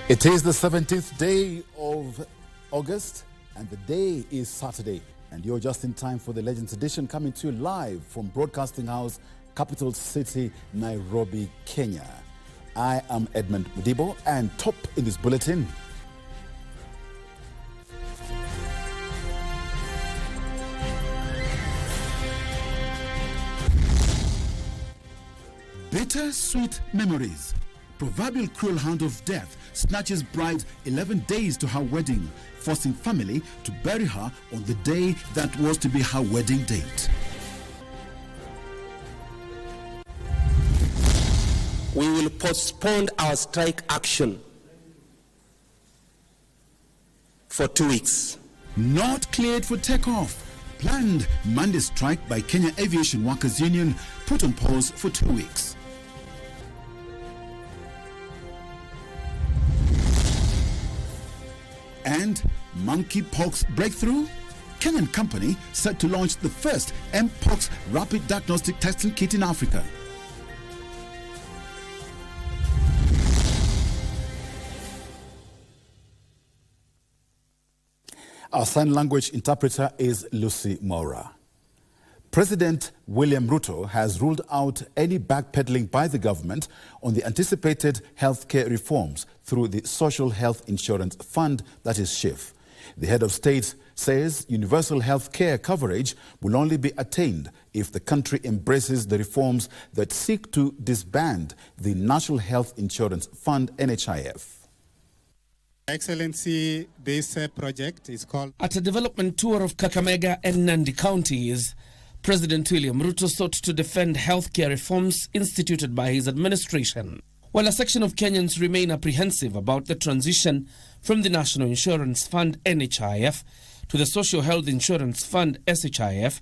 It is the 17th day of August and the day is Saturday, and you're just in time for the Legends Edition, coming to you live from Broadcasting House, capital city, Nairobi, Kenya. I am Edmund Mudibo, and top in this bulletin. Bitter-sweet memories. Proverbial cruel hand of death snatches bride 11 days to her wedding, forcing family to bury her on the day that was to be her wedding date. We will postpone our strike action for 2 weeks. Not cleared for takeoff. Planned Monday strike by Kenya Aviation Workers Union put on pause for 2 weeks. And monkeypox breakthrough? Kenyan company set to launch the first Mpox rapid diagnostic testing kit in Africa. Our sign language interpreter is Lucy Mora. President William Ruto has ruled out any backpedaling by the government on the anticipated healthcare reforms through the Social Health Insurance Fund, that is SHIF. The head of state says universal health care coverage will only be attained if the country embraces the reforms that seek to disband the National Health Insurance Fund, NHIF. Excellency, this project is called... At a development tour of Kakamega and Nandi counties, President William Ruto sought to defend healthcare reforms instituted by his administration. While a section of Kenyans remain apprehensive about the transition from the National Insurance Fund, NHIF, to the Social Health Insurance Fund, SHIF,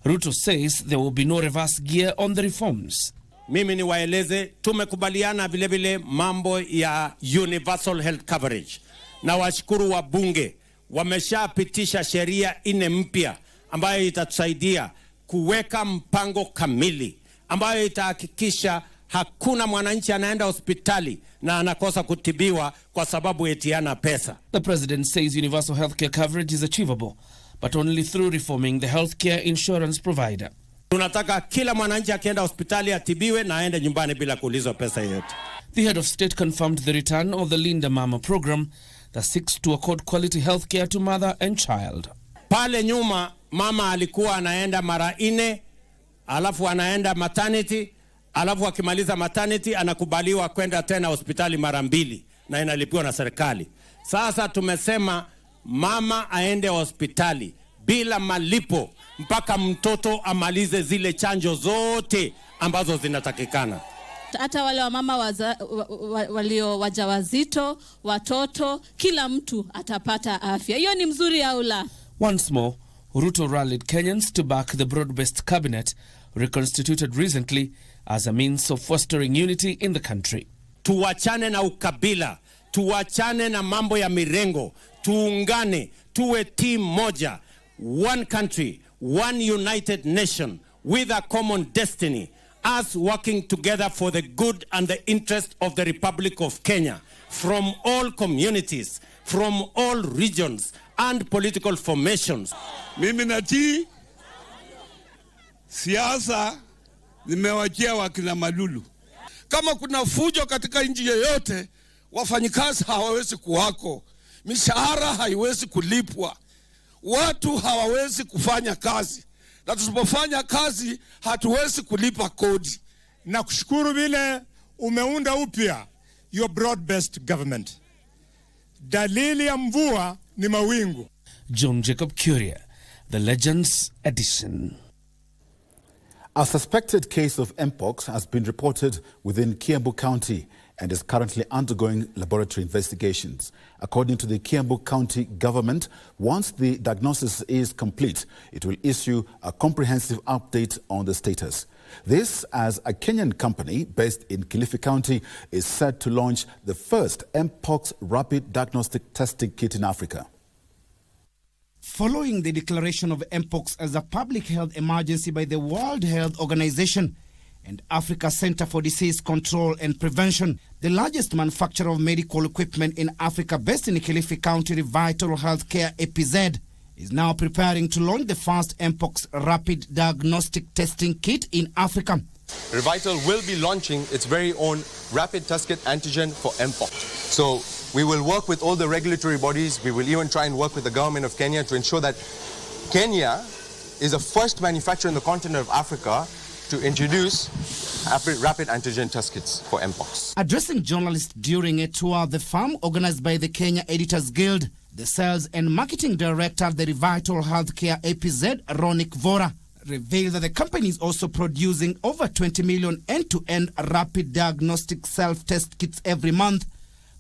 Ruto says there will be no reverse gear on the reforms. Mimi niwaeleze, tumekubaliana vile vile mambo ya universal health coverage. Na washukuru wa bunge wameshapitisha sheria 4 mpya ambayo itatusaidia kuweka mpango kamili ambayo itahakikisha hakuna mwananchi anaenda hospitali na anakosa kutibiwa kwa sababu eti hana pesa. The president says universal healthcare coverage is achievable, but only through reforming the healthcare insurance provider. Tunataka kila mwananchi akienda hospitali atibiwe na aende nyumbani bila kuulizwa pesa yote. The head of state confirmed the return of the Linda Mama program that seeks to accord quality healthcare to mother and child. Pale nyuma mama alikuwa anaenda mara 4, alafu anaenda maternity, alafu akimaliza maternity anakubaliwa kwenda tena hospitali mara 2 na inalipiwa na serikali. Sasa tumesema mama aende hospitali bila malipo mpaka mtoto amalize zile chanjo zote ambazo zinatakikana. Hata wale wamama walio wajawazito, watoto, kila mtu atapata afya. Hiyo ni mzuri au la? Once more, Ruto rallied Kenyans to back the broad-based cabinet reconstituted recently as a means of fostering unity in the country. Tuwachane na ukabila, tuwachane na mambo ya mirengo, tuungane, tuwe team moja, one country, one united nation with a common destiny, us working together for the good and the interest of the Republic of Kenya, from all communities, from all regions and political formations. Mimi natii siasa nimewachia wakina Malulu. Kama kuna fujo katika nchi yoyote, wafanyikazi hawawezi kuwako, mishahara haiwezi kulipwa, watu hawawezi kufanya kazi, na tusipofanya kazi hatuwezi kulipa kodi. Na kushukuru vile umeunda upya your broad-based government. Dalili ya mvua ni mawingu. John Jacob Curia, the Legends Edition. A suspected case of Mpox has been reported within Kiambu County and is currently undergoing laboratory investigations. According to the Kiambu County government, once the diagnosis is complete, it will issue a comprehensive update on the status. This as a Kenyan company based in Kilifi County is set to launch the first Mpox rapid diagnostic testing kit in Africa. Following the declaration of Mpox as a public health emergency by the World Health Organization and Africa Center for Disease Control and Prevention, The largest manufacturer of medical equipment in Africa, based in Kilifi County, Revital Healthcare APZ, is now preparing to launch the first Mpox rapid diagnostic testing kit in Africa. Revital will be launching its very own rapid test kit antigen for Mpox. So we will work with all the regulatory bodies. We will even try and work with the government of Kenya to ensure that Kenya is the first manufacturer in the continent of Africa to introduce rapid antigen test kits for Mpox. Addressing journalists during a tour of the farm organized by the Kenya Editors Guild, the Sales and Marketing Director at the Revital Healthcare APZ, Ronik Vora, revealed that the company is also producing over 20 million end-to-end rapid diagnostic self-test kits every month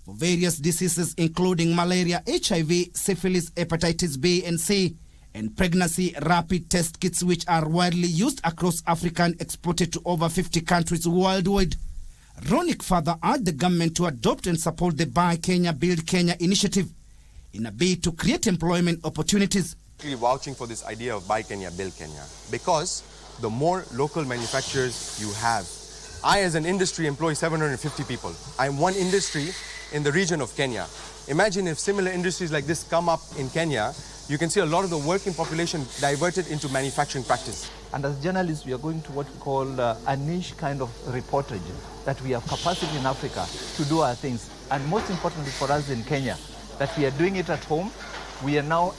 for various diseases including malaria, HIV, syphilis, hepatitis B and C, and pregnancy rapid test kits, which are widely used across Africa and exported to over 50 countries worldwide. Ronik further urged the government to adopt and support the Buy Kenya, Build Kenya initiative in a bid to create employment opportunities. Vouching for this idea of Buy Kenya, Build Kenya, because the more local manufacturers you have, I as an industry employ 750 people. I'm one industry in the region of Kenya. Imagine if similar industries like this come up in Kenya, you can see a lot of the working population diverted into manufacturing practice. And as journalists, we are going to what we call a niche kind of reportage, that we have capacity in Africa to do our things. And most importantly for us in Kenya, that we are doing it at home. We are now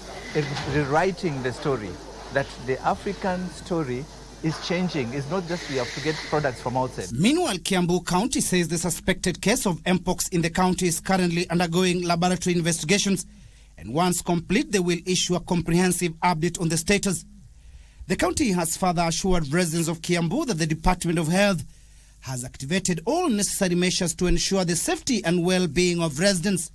rewriting the story, that the African story is changing. It's not just we have to get products from outside. Meanwhile, Kiambu County says the suspected case of Mpox in the county is currently undergoing laboratory investigations, and once complete, they will issue a comprehensive update on the status. The county has further assured residents of Kiambu that the Department of Health has activated all necessary measures to ensure the safety and well-being of residents.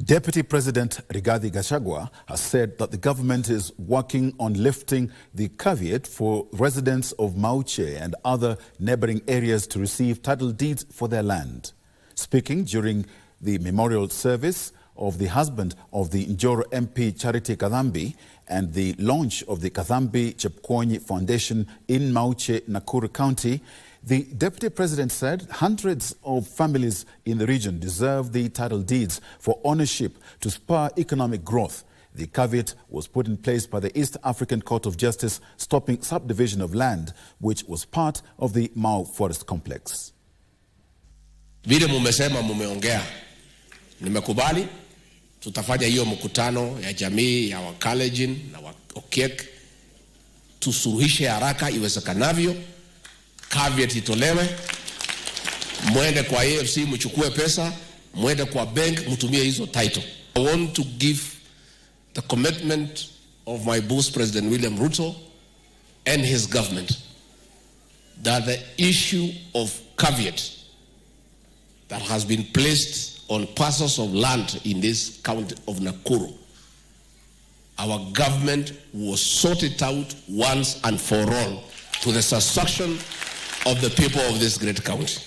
Deputy President Rigathi Gachagua has said that the government is working on lifting the caveat for residents of Mauche and other neighboring areas to receive title deeds for their land. Speaking during the memorial service of the husband of the Njoro MP Charity Kadhambi and the launch of the Kadhambi Chepkwony Foundation in Mauche, Nakuru County, the Deputy President said hundreds of families in the region deserve the title deeds for ownership to spur economic growth. The caveat was put in place by the East African Court of Justice, stopping subdivision of land, which was part of the Mau Forest Complex. Vile mumesema mumeongea, nimekubali, tutafanya hiyo mkutano ya jamii ya Wakalenjin na Okiek, tusuruhishe haraka iwezekanavyo. Caveat itolewe, mwende kwa AFC mchukue pesa, mwende kwa bank mtumie hizo title. I want to give the commitment of my boss President William Ruto and his government that the issue of caveat that has been placed on parcels of land in this county of Nakuru, our government will sort it out once and for all to the satisfaction of the people of this great county.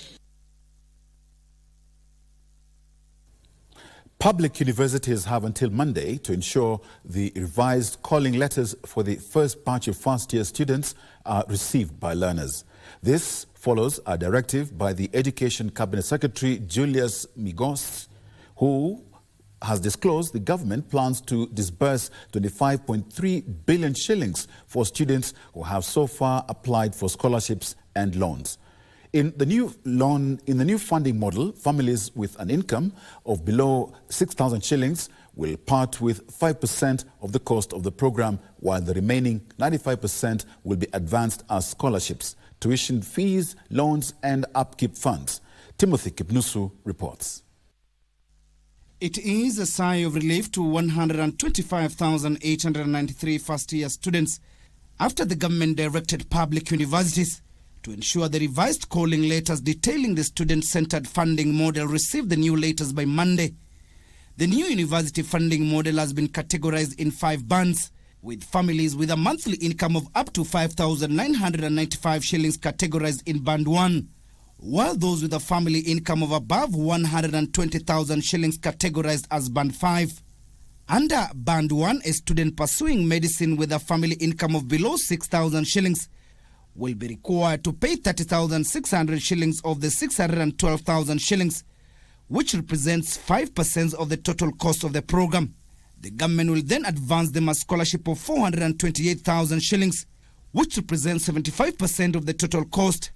Public universities have until Monday to ensure the revised calling letters for the first batch of first-year students are received by learners. This follows a directive by the Education Cabinet Secretary Julius Migos, who has disclosed the government plans to disburse 25.3 billion shillings for students who have so far applied for scholarships and loans. In the new funding model, families with an income of below 6,000 shillings will part with 5% of the cost of the program, while the remaining 95% will be advanced as scholarships, tuition fees, loans and upkeep funds. Timothy Kipnusu reports. It is a sigh of relief to 125,893 first-year students after the government directed public universities to ensure the revised calling letters detailing the student-centered funding model received the new letters by Monday. The new university funding model has been categorized in 5 bands, with families with a monthly income of up to 5,995 shillings categorized in Band 1, while those with a family income of above 120,000 shillings categorized as Band 5. Under Band 1, a student pursuing medicine with a family income of below 6,000 shillings will be required to pay 30,600 shillings of the 612,000 shillings, which represents 5% of the total cost of the program. The government will then advance them a scholarship of 428,000 shillings, which represents 75% of the total cost,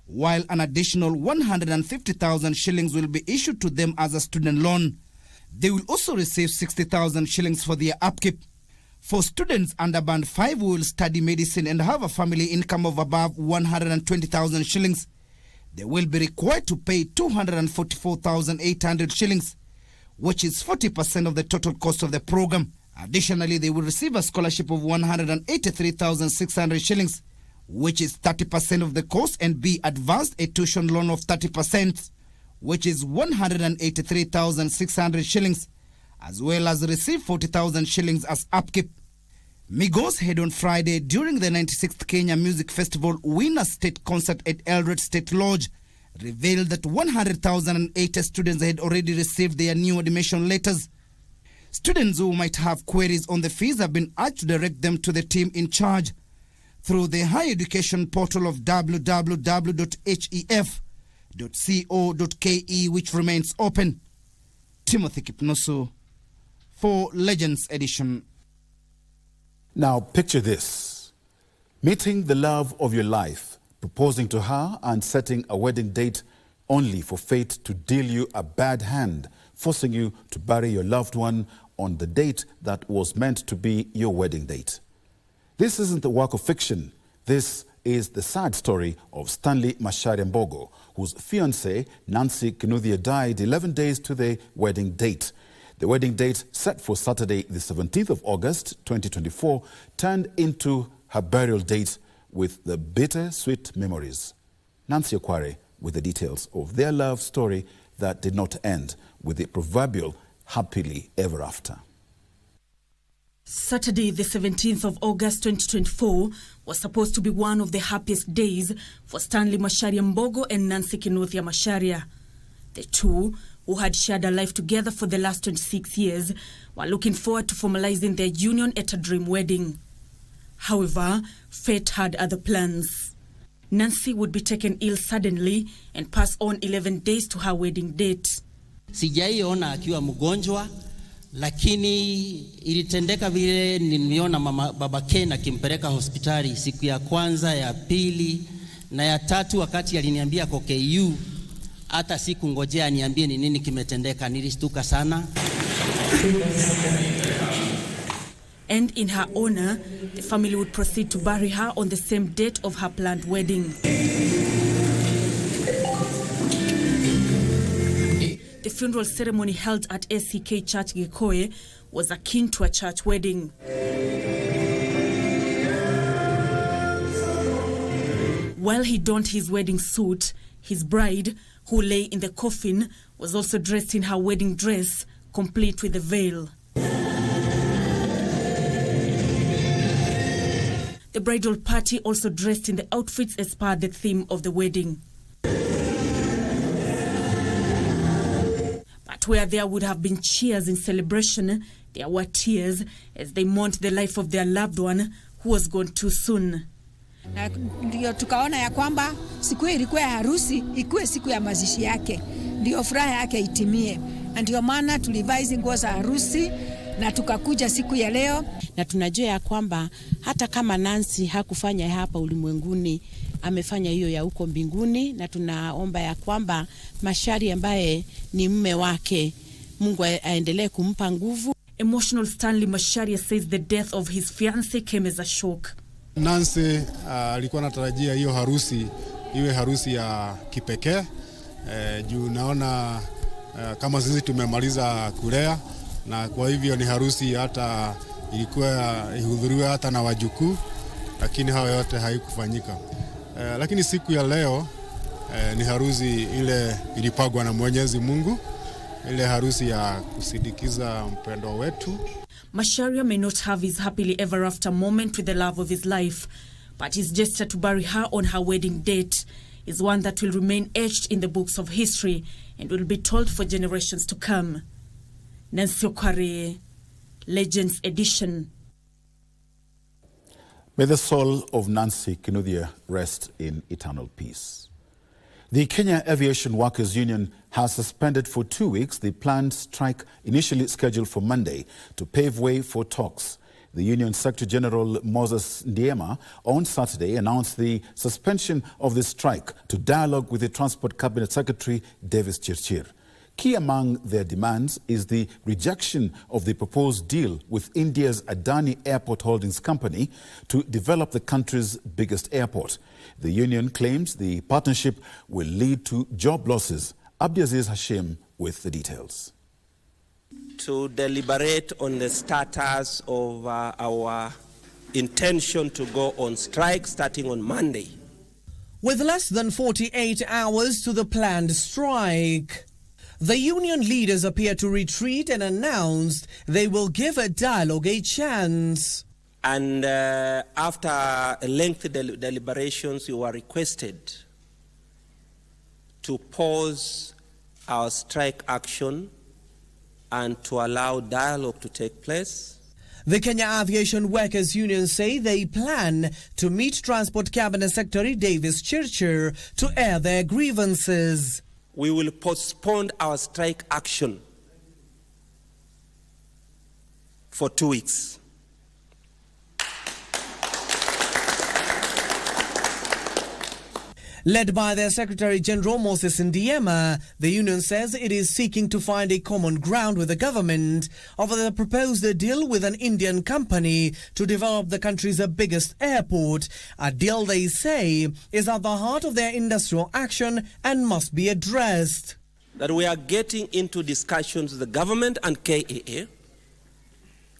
while an additional 150,000 shillings will be issued to them as a student loan. They will also receive 60,000 shillings for their upkeep. For students under Band 5 who will study medicine and have a family income of above 120,000 shillings, they will be required to pay 244,800 shillings, which is 40% of the total cost of the program. Additionally, they will receive a scholarship of 183,600 shillings, which is 30% of the cost, and be advanced a tuition loan of 30%, which is 183,600 shillings, as well as receive 40,000 shillings as upkeep. Migos head on Friday during the 96th Kenya Music Festival Winner State Concert at Eldoret State Lodge revealed that 100,080 students had already received their new admission letters. Students who might have queries on the fees have been urged to direct them to the team in charge through the higher education portal of www.hef.co.ke, which remains open. Timothy Kipnosu for Legends Edition. Now picture this: meeting the love of your life, proposing to her and setting a wedding date, only for fate to deal you a bad hand, forcing you to bury your loved one on the date that was meant to be your wedding date. This isn't the work of fiction. This is the sad story of Stanley Macharia Mbogo, whose fiancée Nancy Kinuthia died 11 days to the wedding date. The wedding date, set for Saturday the 17th of August 2024, turned into her burial date with the bitter-sweet memories. Nancy Okware with the details of their love story that did not end with the proverbial happily ever after. Saturday, the 17th of August 2024, was supposed to be one of the happiest days for Stanley Macharia Mbogo and Nancy Kinuthia Macharia. The two, who had shared a life together for the last 26 years, were looking forward to formalizing their union at a dream wedding. However, fate had other plans. Nancy would be taken ill suddenly and pass on 11 days to her wedding date. Sijaiona akiwa mgonjwa, lakini ilitendeka vile niliona baba Ken akimpeleka hospitali siku ya kwanza, ya pili na ya tatu. Wakati aliniambia kwa KU, hata siku ngojea niambie ni nini kimetendeka, nilistuka sana. And in her honor, the family would proceed to bury her on the same date of her planned wedding. The funeral ceremony held at SCK Church Gikoe was akin to a church wedding. While he donned his wedding suit, his bride, who lay in the coffin, was also dressed in her wedding dress, complete with a veil. The bridal party also dressed in the outfits as per the theme of the wedding. But where there would have been cheers in celebration, there were tears as they mourned the life of their loved one who was gone too soon. Na ndio tukaona ya kwamba siku ilikuwa ya harusi, ikuwe siku ya mazishi yake, ndio furaha yake itimie. Na ndio maana tulivaa hizo nguo za harusi na tukakuja siku ya leo. Na tunajua ya kwamba hata kama Nancy hakufanya hapa ulimwenguni, amefanya hiyo ya huko mbinguni, na tunaomba ya kwamba Macharia ambaye ni mume wake, Mungu aendelee kumpa nguvu. Emotional Stanley Macharia says the death of his fiancée came as a shock. Nancy alikuwa anatarajia hiyo harusi iwe harusi ya kipekee. Juu naona kama sisi tumemaliza kulea, na kwa hivyo ni harusi hata ilikuwa ihudhuriwe hata na wajukuu, lakini hayo yote haikufanyika. Lakini siku ya leo ni harusi ile ilipagwa na Mwenyezi Mungu, ile harusi ya kusindikiza mpendwa wetu. Macharia may not have his happily ever after moment with the love of his life, but his gesture to bury her on her wedding date is one that will remain etched in the books of history and will be told for generations to come. Nancy Okware, Legends Edition. May the soul of Nancy Kinuthia rest in eternal peace. The Kenya Aviation Workers Union has suspended for 2 weeks the planned strike initially scheduled for Monday to pave way for talks. The Union Secretary General Moses Ndiema on Saturday announced the suspension of the strike to dialogue with the Transport Cabinet Secretary Davis Chirchir. Key among their demands is the rejection of the proposed deal with India's Adani Airport Holdings Company to develop the country's biggest airport. The union claims the partnership will lead to job losses. Abdiaziz Hashim with the details. To deliberate on the status of our intention to go on strike starting on Monday. With less than 48 hours to the planned strike, the union leaders appear to retreat and announced they will give a dialogue a chance. And after lengthy deliberations, we were requested to pause our strike action and to allow dialogue to take place. The Kenya Aviation Workers Union say they plan to meet Transport Cabinet Secretary Davis Chirchir to air their grievances. We will postpone our strike action for 2 weeks. Led by their Secretary General Moses Ndiema, the union says it is seeking to find a common ground with the government over the proposed deal with an Indian company to develop the country's biggest airport, a deal they say is at the heart of their industrial action and must be addressed. That we are getting into discussions with the government and KAA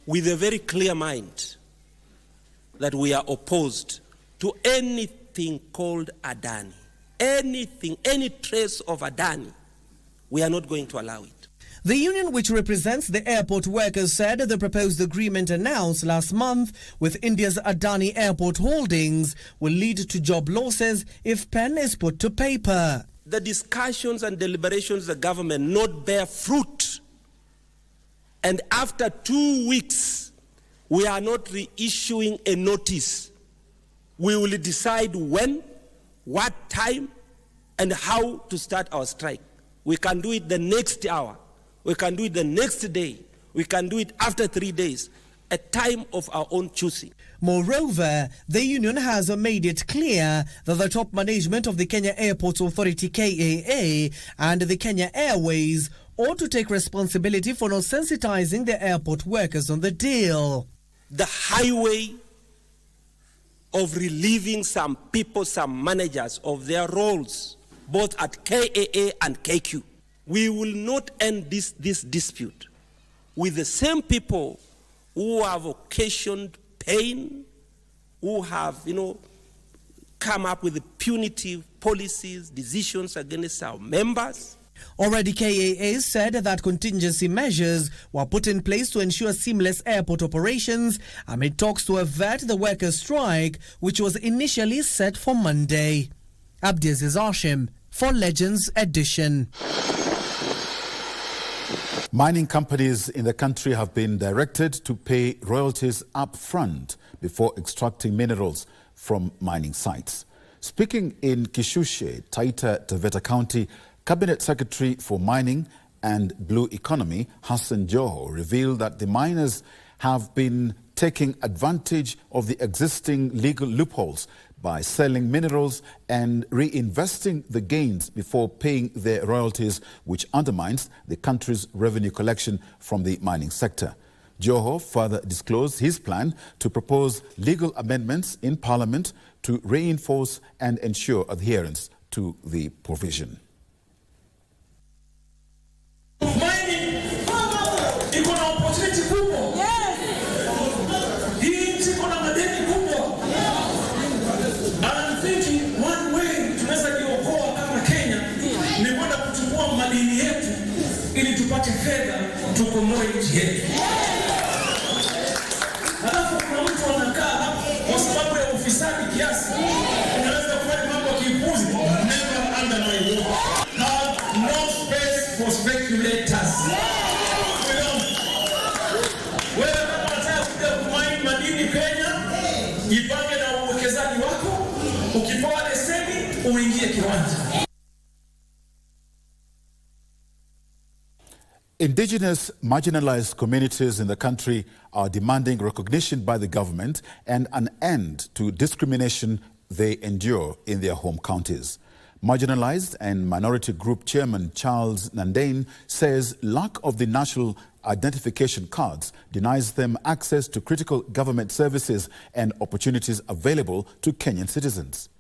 with a very clear mind that we are opposed to anything called Adani. Anything, any trace of Adani, we are not going to allow it. The union, which represents the airport workers, said the proposed agreement announced last month with India's Adani Airport Holdings will lead to job losses if pen is put to paper. The discussions and deliberations of the government not bear fruit. And after 2 weeks, we are not reissuing a notice. We will decide when, what time, and how to start our strike. We can do it the next hour. We can do it the next day. We can do it after 3 days, a time of our own choosing. Moreover, the union has made it clear that the top management of the Kenya Airports Authority KAA and the Kenya Airways ought to take responsibility for not sensitizing the airport workers on the deal. The highway of relieving some people, some managers of their roles, both at KAA and KQ. We will not end this dispute with the same people who have occasioned pain, who have, come up with punitive policies, decisions against our members. Already KAA said that contingency measures were put in place to ensure seamless airport operations amid talks to avert the workers' strike, which was initially set for Monday. Abdiaziz Hashim for Legends Edition. Mining companies in the country have been directed to pay royalties up front before extracting minerals from mining sites. Speaking in Kishushe, Taita Taveta County, Cabinet Secretary for Mining and Blue Economy, Hassan Joho, revealed that the miners have been taking advantage of the existing legal loopholes by selling minerals and reinvesting the gains before paying their royalties, which undermines the country's revenue collection from the mining sector. Joho further disclosed his plan to propose legal amendments in Parliament to reinforce and ensure adherence to the provision. Tukomboe nchi yetu. Halafu kuna mtu anakaa kwa sababu ya ufisadi kiasi, unaweza kufanya mambo ya kipuzi. Never under my rule. Have no space for speculators. Wewe kama unataka kuja kumaini madini Kenya, jipange uingie kiwanja. Indigenous marginalized communities in the country are demanding recognition by the government and an end to discrimination they endure in their home counties. Marginalized and Minority Group Chairman Charles Nandane says lack of the national identification cards denies them access to critical government services and opportunities available to Kenyan citizens.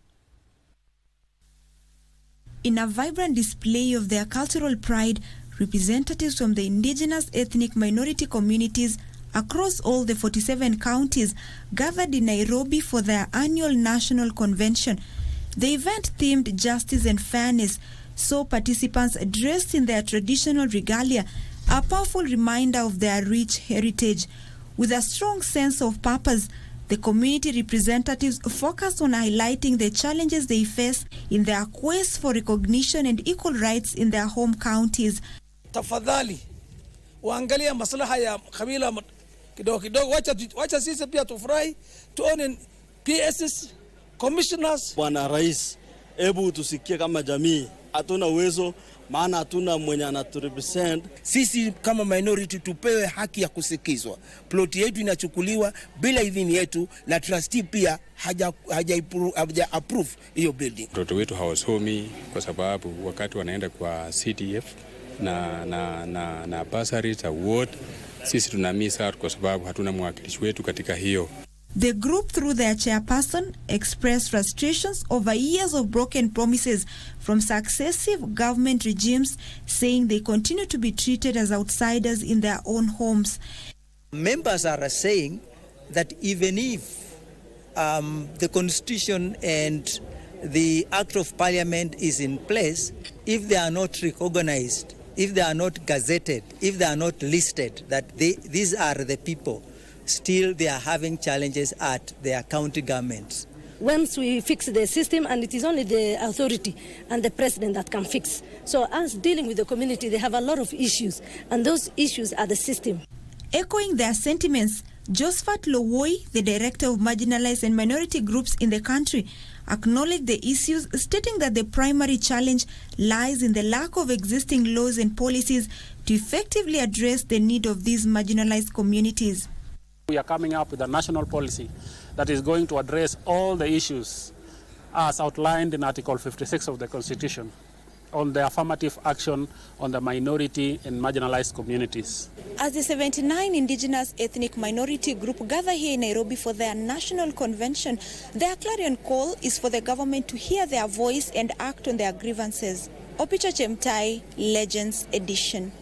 In a vibrant display of their cultural pride, representatives from the indigenous ethnic minority communities across all the 47 counties gathered in Nairobi for their annual national convention. The event themed Justice and Fairness saw participants dressed in their traditional regalia, a powerful reminder of their rich heritage. With a strong sense of purpose, the community representatives focused on highlighting the challenges they face in their quest for recognition and equal rights in their home counties. Tafadhali waangalia maslaha ya kabila kidogo kidogo, wacha sisi pia tufurahi, tuone PSs, commissioners. Bwana Rais, hebu tusikie kama jamii, hatuna uwezo maana hatuna mwenye anaturepresent. Sisi kama minority tupewe haki ya kusikizwa. Plot yetu inachukuliwa bila idhini yetu na trustee pia haja approve hiyo building. Watoto wetu hawasomi kwa sababu wakati wanaenda kwa CDF na bursaries award, sisi tunamiss out kwa sababu hatuna mwakilishi wetu katika hiyo. The group, through their chairperson, expressed frustrations over years of broken promises from successive government regimes, saying they continue to be treated as outsiders in their own homes. Members are saying that even if the Constitution and the Act of Parliament is in place, if they are not recognized, if they are not gazetted, if they are not listed, that these are the people, still they are having challenges at their county governments. Once we fix the system, and it is only the authority and the president that can fix. So us dealing with the community, they have a lot of issues, and those issues are the system. Echoing their sentiments, Josephat Lowoi, the director of marginalized and minority groups in the country, acknowledged the issues, stating that the primary challenge lies in the lack of existing laws and policies to effectively address the need of these marginalized communities. We are coming up with a national policy that is going to address all the issues as outlined in Article 56 of the Constitution on the affirmative action on the minority and marginalized communities. As the 79 indigenous ethnic minority group gather here in Nairobi for their national convention, their clarion call is for the government to hear their voice and act on their grievances. Opicha Chemtai, Legends Edition.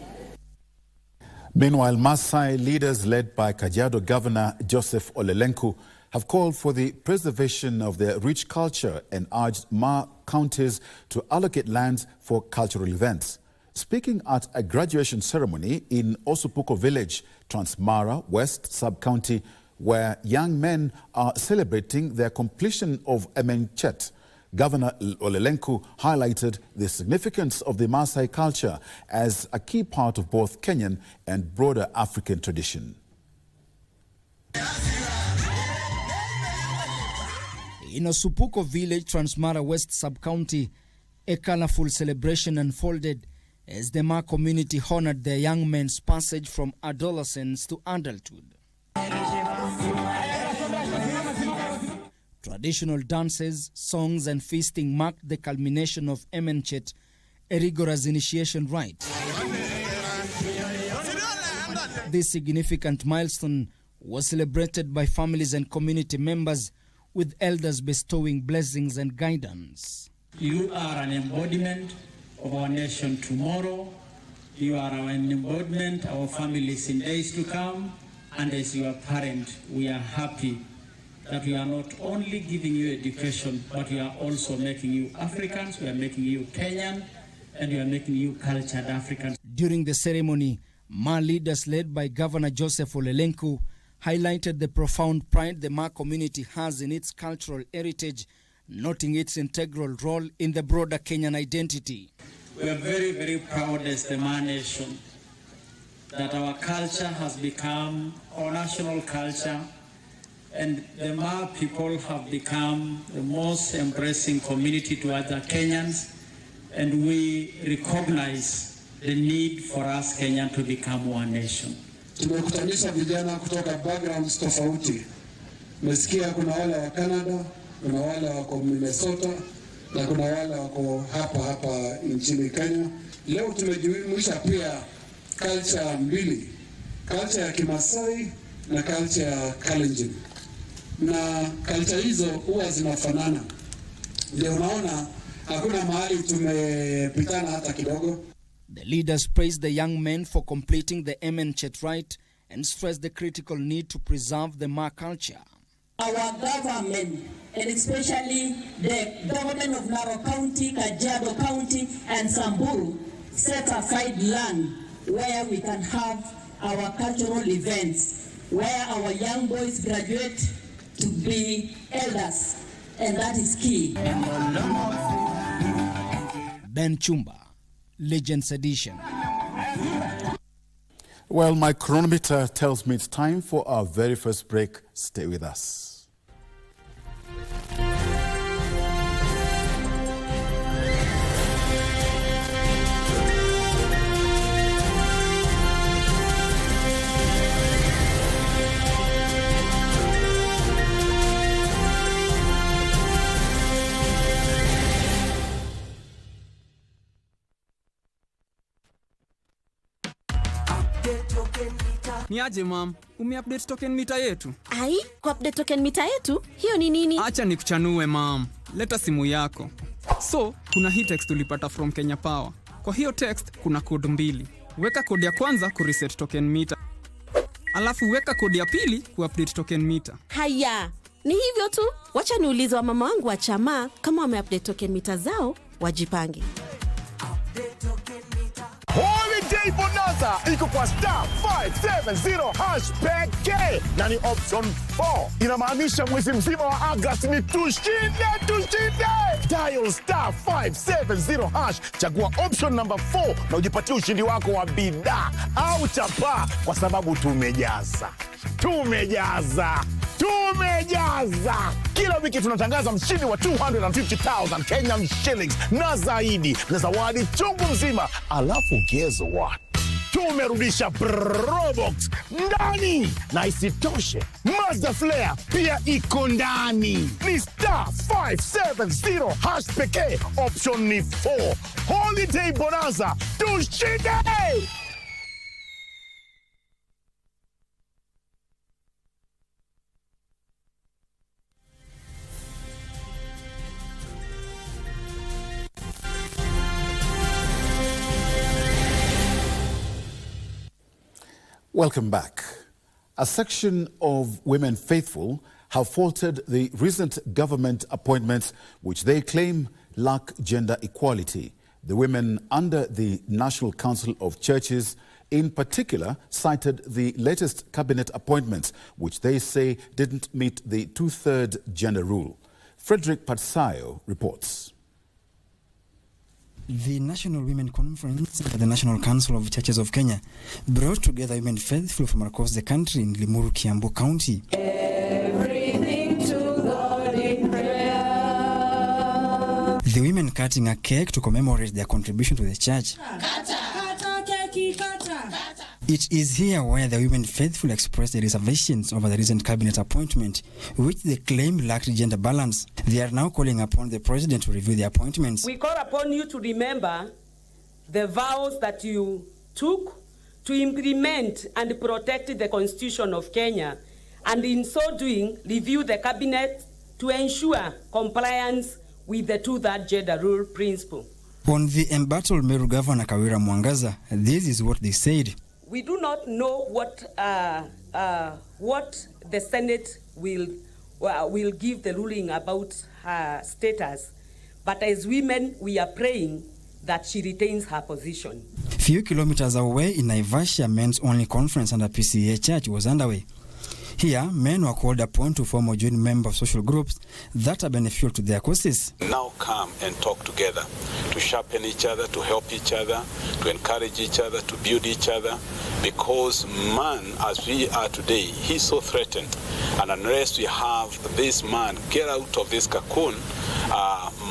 Meanwhile, Maasai leaders led by Kajiado Governor Joseph Olelenku have called for the preservation of their rich culture and urged Ma counties to allocate lands for cultural events. Speaking at a graduation ceremony in Osupuko village, Transmara West Sub-County, where young men are celebrating their completion of Emenchet, Governor Olelenku highlighted the significance of the Maasai culture as a key part of both Kenyan and broader African tradition. In Osupuko village, Transmara West Sub-County, a colorful celebration unfolded as the Ma community honored their young men's passage from adolescence to adulthood. Traditional dances, songs and feasting marked the culmination of Emenchet, a rigorous initiation rite. This significant milestone was celebrated by families and community members, with elders bestowing blessings and guidance. You are an embodiment of our nation tomorrow. You are an embodiment of our families in days to come. And as your parent, we are happy that we are not only giving you education, but we are also making you Africans, we are making you Kenyan, and we are making you cultured Africans. During the ceremony, Ma leaders led by Governor Joseph Olelenku highlighted the profound pride the Ma community has in its cultural heritage, noting its integral role in the broader Kenyan identity. We are very, very proud as the Ma nation that our culture has become our national culture, and the Maa people have become the most embracing community to other Kenyans, and we recognize the need for us Kenya to become one nation. Tumekutanisha vijana kutoka backgrounds tofauti. Mesikia kuna wale wa Canada, kuna wale wako Minnesota, na kuna wale wako hapa nchini Kenya. Leo tumejumuisha pia culture mbili, culture ya Kimasai na culture ya Kalenjin. Na culture hizo huwa zinafanana. Ndio unaona hakuna mahali tumepitana hata kidogo. The leaders praised the young men for completing the Emenchet rite and stressed the critical need to preserve the Maa culture. Our government, and especially the government of Narok County, Kajiado County, and Samburu, set aside land where we can have our cultural events, where our young boys graduate to be elders, and that is key. Ben Chumba, Legends Edition. Well, my chronometer tells me it's time for our very first break. Stay with us. Ni aje mam, umeupdate token meter yetu? Ai, ku-update token meter yetu? Hiyo ni nini? Acha nikuchanue mam, leta simu yako. So, kuna hii text tulipata from Kenya Power. Kwa hiyo text, kuna code 2. Weka code ya kwanza ku-reset token meter. Alafu weka code ya pili ku-update token meter. Haya, ni hivyo tu. Wacha niulize wa mama wangu wa chama kama wame-update token meter zao, wajipange. Holiday Bonanza iko kwa star 570 hash pekee na ni option 4. Inamaanisha mwezi mzima wa Agosti ni tushinde. Dial star 570 hash, chagua option number 4 na ujipatie ushindi wako wa bidhaa au chapa, kwa sababu tumejaza. Kila wiki tunatangaza mshindi wa 250,000 Kenyan shillings na zaidi na zawadi chungu mzima. Alafu guess what? Tumerudisha Probox ndani, na isitoshe Mazda Flare pia iko ndani. Ni star 570 hash pekee, option ni 4. Holiday Bonanza, tushinde! Welcome back. A section of women faithful have faulted the recent government appointments which they claim lack gender equality. The women under the National Council of Churches in particular cited the latest cabinet appointments which they say didn't meet the 2/3 gender rule. Frederick Patsayo reports. The National Women Conference at the National Council of Churches of Kenya brought together women faithful from across the country in Limuru, Kiambu County. Everything to God in prayer. The women cutting a cake to commemorate their contribution to the church. It is here where the women faithful expressed their reservations over the recent cabinet appointment, which they claim lacked gender balance. They are now calling upon the president to review the appointments. We call upon you to remember the vows that you took to implement and protect the Constitution of Kenya, and in so doing, review the cabinet to ensure compliance with the 2/3 gender rule principle. On the embattled Meru Governor Kawira Mwangaza, this is what they said. We do not know what the Senate will give the ruling about her status, but as women, we are praying that she retains her position. Few kilometers away in Naivasha, men's only conference under PCA Church was underway. Here, men were called upon to form or join member of social groups that are beneficial to their causes. Now come and talk together, to sharpen each other, to help each other, to encourage each other, to build each other, because man, as we are today, he's so threatened. And unless we have this man get out of this cocoon,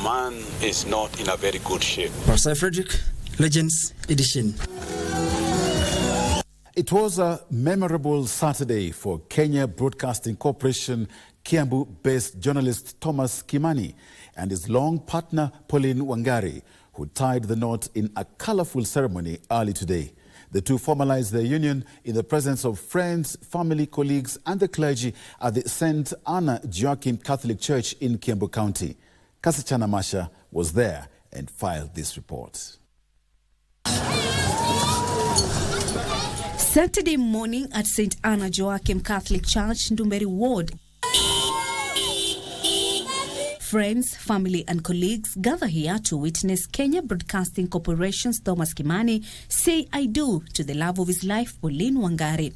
man is not in a very good shape. Maasai Frederick, Legends Edition. It was a memorable Saturday for Kenya Broadcasting Corporation Kiambu-based journalist Thomas Kimani and his long partner Pauline Wangari, who tied the knot in a colorful ceremony early today. The two formalized their union in the presence of friends, family, colleagues and the clergy at the St. Anna Joachim Catholic Church in Kiambu County. Kasichana Masha was there and filed this report. Saturday morning at St. Anna Joachim Catholic Church, Ndumberi Ward. Friends, family and colleagues gather here to witness Kenya Broadcasting Corporation's Thomas Kimani say I do to the love of his life, Pauline Wangari.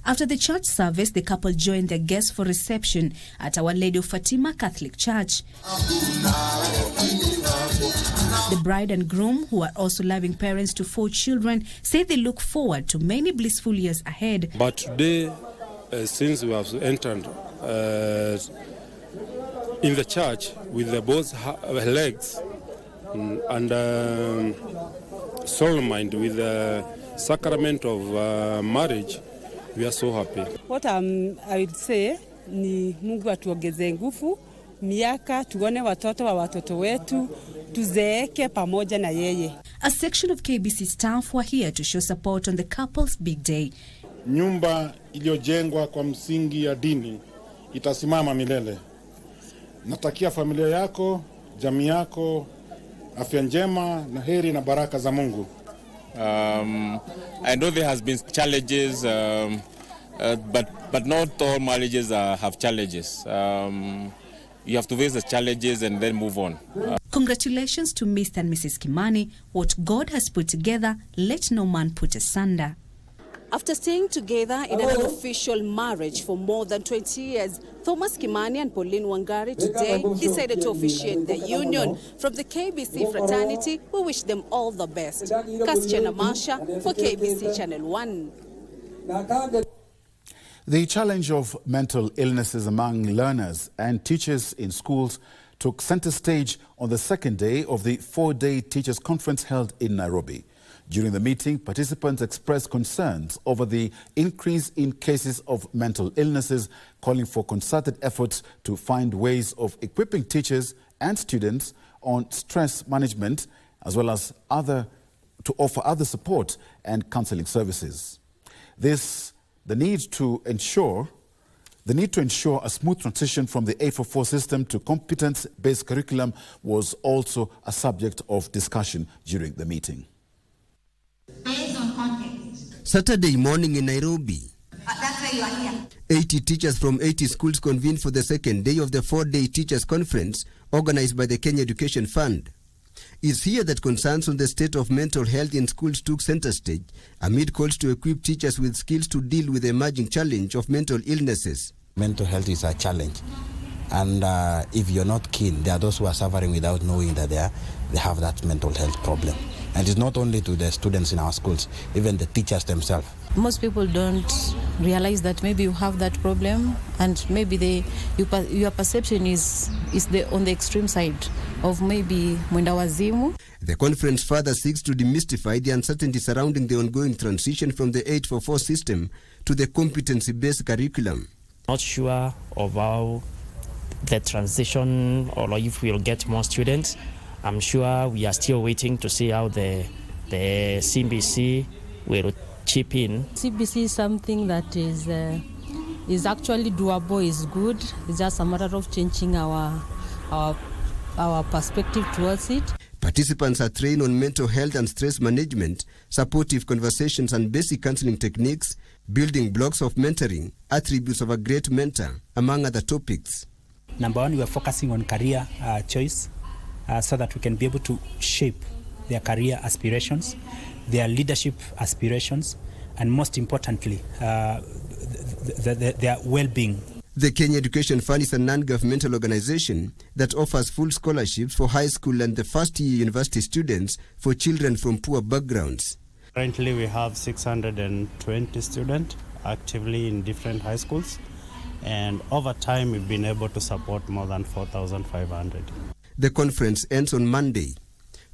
After the church service, the couple joined their guests for reception at Our Lady of Fatima Catholic Church. The bride and groom, who are also loving parents to 4 children, say they look forward to many blissful years ahead. But today, since we have entered in the church with the both legs and soul mind with the sacrament of marriage, we are so happy. What I would say ni Mungu atuongeze nguvu, miaka tuone watoto wa watoto wetu, tuzeeke pamoja na yeye. A section of KBC staff were here to show support on the couple's big day. Nyumba iliyojengwa kwa msingi ya dini itasimama milele. Natakia familia yako, jamii yako, afya njema na heri na baraka za Mungu. I know there has been challenges, but not all marriages have challenges. You have to face the challenges and then move on. Congratulations to Mr. and Mrs. Kimani. What God has put together, let no man put asunder. After staying together in an unofficial marriage for more than 20 years, Thomas Kimani and Pauline Wangari today decided to officiate their union. From the KBC fraternity, we wish them all the best. Kasichana Masha for KBC Channel 1. The challenge of mental illnesses among learners and teachers in schools took center stage on the second day of the 4-day teachers' conference held in Nairobi. During the meeting, participants expressed concerns over the increase in cases of mental illnesses, calling for concerted efforts to find ways of equipping teachers and students on stress management, as well as to offer other support and counseling services. The need to ensure a smooth transition from the 844 system to competence-based curriculum was also a subject of discussion during the meeting. Saturday morning in Nairobi, 80 teachers from 80 schools convened for the second day of the 4-day teachers conference organized by the Kenya Education Fund. It's here that concerns on the state of mental health in schools took center stage amid calls to equip teachers with skills to deal with the emerging challenge of mental illnesses. Mental health is a challenge, and if you're not keen, there are those who are suffering without knowing that they have that mental health problem. And it's not only to the students in our schools, even the teachers themselves. Most people don't realize that maybe you have that problem, and maybe your perception is on the extreme side of maybe mwenda wazimu. The conference further seeks to demystify the uncertainty surrounding the ongoing transition from the 844 system to the competency-based curriculum. Not sure of how the transition, or if we'll get more students. I'm sure we are still waiting to see how the CBC will chip in. CBC is something that is actually doable, is good. It's just a matter of changing our perspective towards it. Participants are trained on mental health and stress management, supportive conversations and basic counseling techniques, building blocks of mentoring, attributes of a great mentor, among other topics. Number one, we are focusing on career choice so that we can be able to shape their career aspirations, their leadership aspirations, and most importantly, their well-being. The Kenya Education Fund is a non-governmental organization that offers full scholarships for high school and the first-year university students for children from poor backgrounds. Currently, we have 620 students actively in different high schools. And over time, we've been able to support more than 4,500. The conference ends on Monday.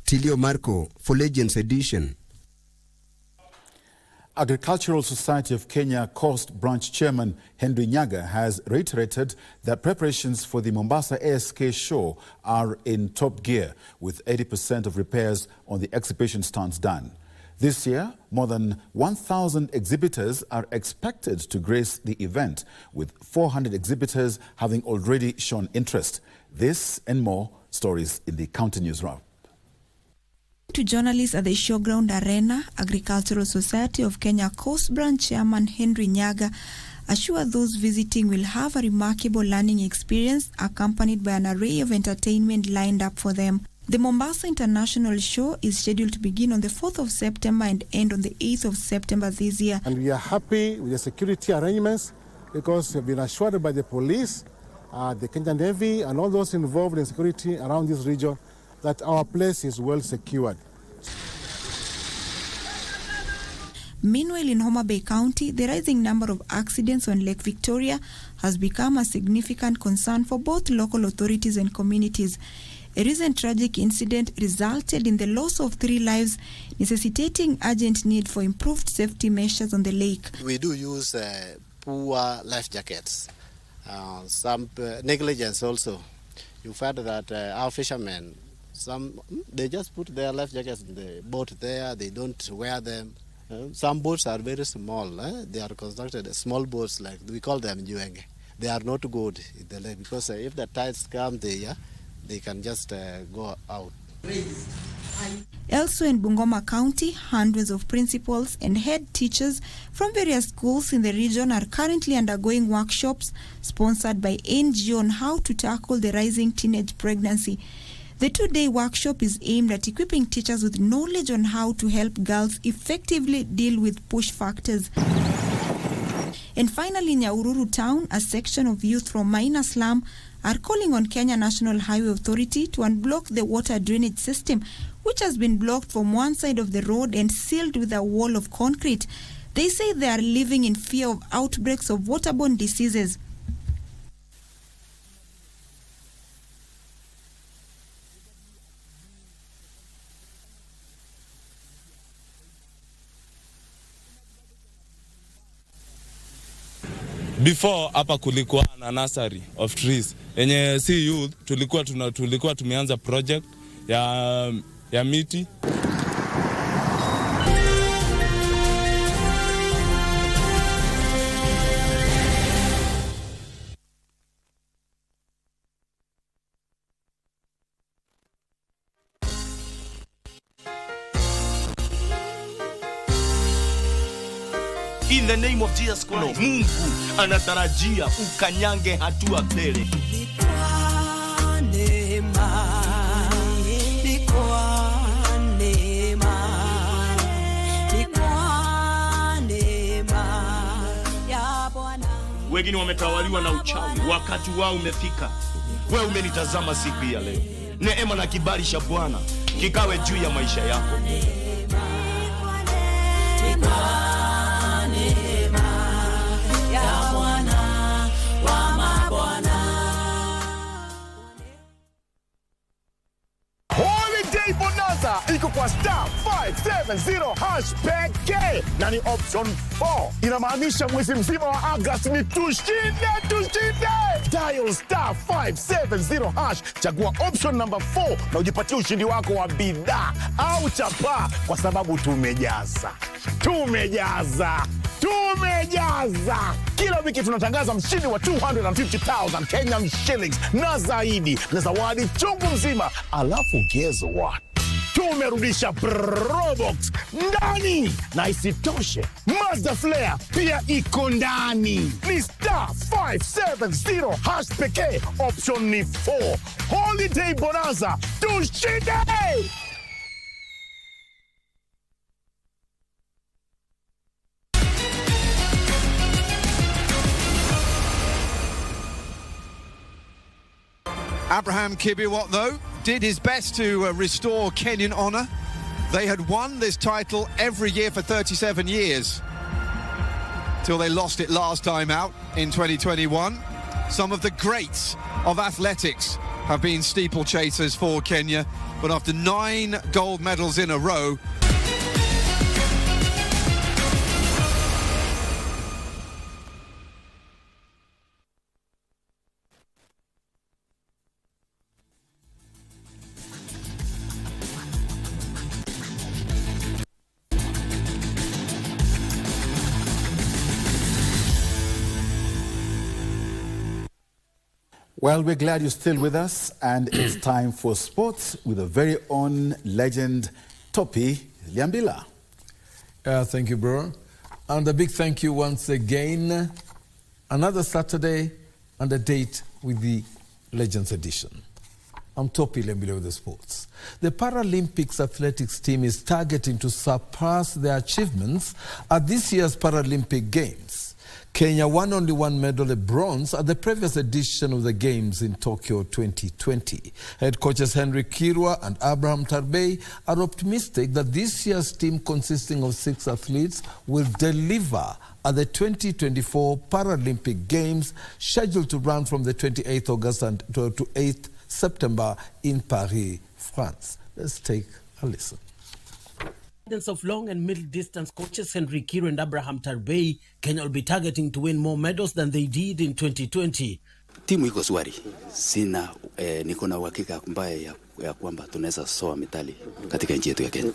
Tilio Marco for Legends Edition. Agricultural Society of Kenya Coast Branch Chairman Henry Nyaga has reiterated that preparations for the Mombasa ASK show are in top gear, with 80% of repairs on the exhibition stands done. This year, more than 1,000 exhibitors are expected to grace the event, with 400 exhibitors having already shown interest. This and more stories in the County News Wrap. To journalists at the Showground Arena, Agricultural Society of Kenya Coast Branch Chairman Henry Nyaga assured those visiting will have a remarkable learning experience accompanied by an array of entertainment lined up for them. The Mombasa International Show is scheduled to begin on the 4th of September and end on the 8th of September this year. And we are happy with the security arrangements because we've been assured by the police, the Kenyan Navy, and all those involved in security around this region that our place is well secured. Meanwhile, in Homa Bay County, the rising number of accidents on Lake Victoria has become a significant concern for both local authorities and communities. A recent tragic incident resulted in the loss of 3 lives, necessitating urgent need for improved safety measures on the lake. We do use poor life jackets, some negligence also. You find that our fishermen, they just put their life jackets in the boat there, they don't wear them. Some boats are very small. They are constructed as small boats, like we call them juenge. They are not good in the lake because if the tides come there, they can just go out. Also in Bungoma County, hundreds of principals and head teachers from various schools in the region are currently undergoing workshops sponsored by NGO on how to tackle the rising teenage pregnancy. The 2-day workshop is aimed at equipping teachers with knowledge on how to help girls effectively deal with push factors. And finally, in Nyahururu town, a section of youth from Maina slum are calling on Kenya National Highway Authority to unblock the water drainage system, which has been blocked from one side of the road and sealed with a wall of concrete. They say they are living in fear of outbreaks of waterborne diseases. Before hapa kulikuwa na nursery of trees yenye si youth tulikuwa tumeanza project ya miti. In the name of Jesus Christ, Mungu anatarajia ukanyange hatua mbele. Wengine wametawaliwa na uchawi, wakati wao umefika. Wewe umenitazama siku ya leo. Neema na kibali cha Bwana kikawe juu ya maisha yako. Holiday Bonanza iko kwa star 570 hash pekee na ni option 4. Inamaanisha mwezi mzima wa Agosti ni tushinde. Dial star 570 hash, chagua option number 4 na ujipatie ushindi wako wa bidhaa au chapa, kwa sababu tumejaza. Kila wiki tunatangaza mshindi wa 250,000 Kenyan shillings na zaidi na zawadi chungu mzima. Alafu guess what? Tumerudisha Probox ndani, na isitoshe Mazda Flare pia iko ndani. Ni star 570 hash pekee, option ni 4. Holiday Bonanza, tushinde! Abraham Kibiwott, though, did his best to restore Kenyan honour. They had won this title every year for 37 years. till they lost it last time out in 2021. Some of the greats of athletics have been steeplechasers for Kenya, but after 9 gold medals in a row, Well, we're glad you're still with us, and it's time for sports with a very own legend, Topi Lyambila. Thank you, bro. And a big thank you once again. Another Saturday and a date with the Legends Edition. I'm Topi Lyambila with the sports. The Paralympics athletics team is targeting to surpass their achievements at this year's Paralympic Games. Kenya won only 1 medal, a bronze, at the previous edition of the Games in Tokyo 2020. Head coaches Henry Kirwa and Abraham Tarbey are optimistic that this year's team, consisting of 6 athletes, will deliver at the 2024 Paralympic Games, scheduled to run from the 28th August to 8th September in Paris, France. Let's take a listen. Of long and middle distance coaches Henry Kirwa and Abraham Tarbey, Kenya will be targeting to win more medals than they did in 2020. Timu iko swari. Niko na uhakika mbaya ya kwamba tunaweza soa medali katika nchi yetu ya Kenya.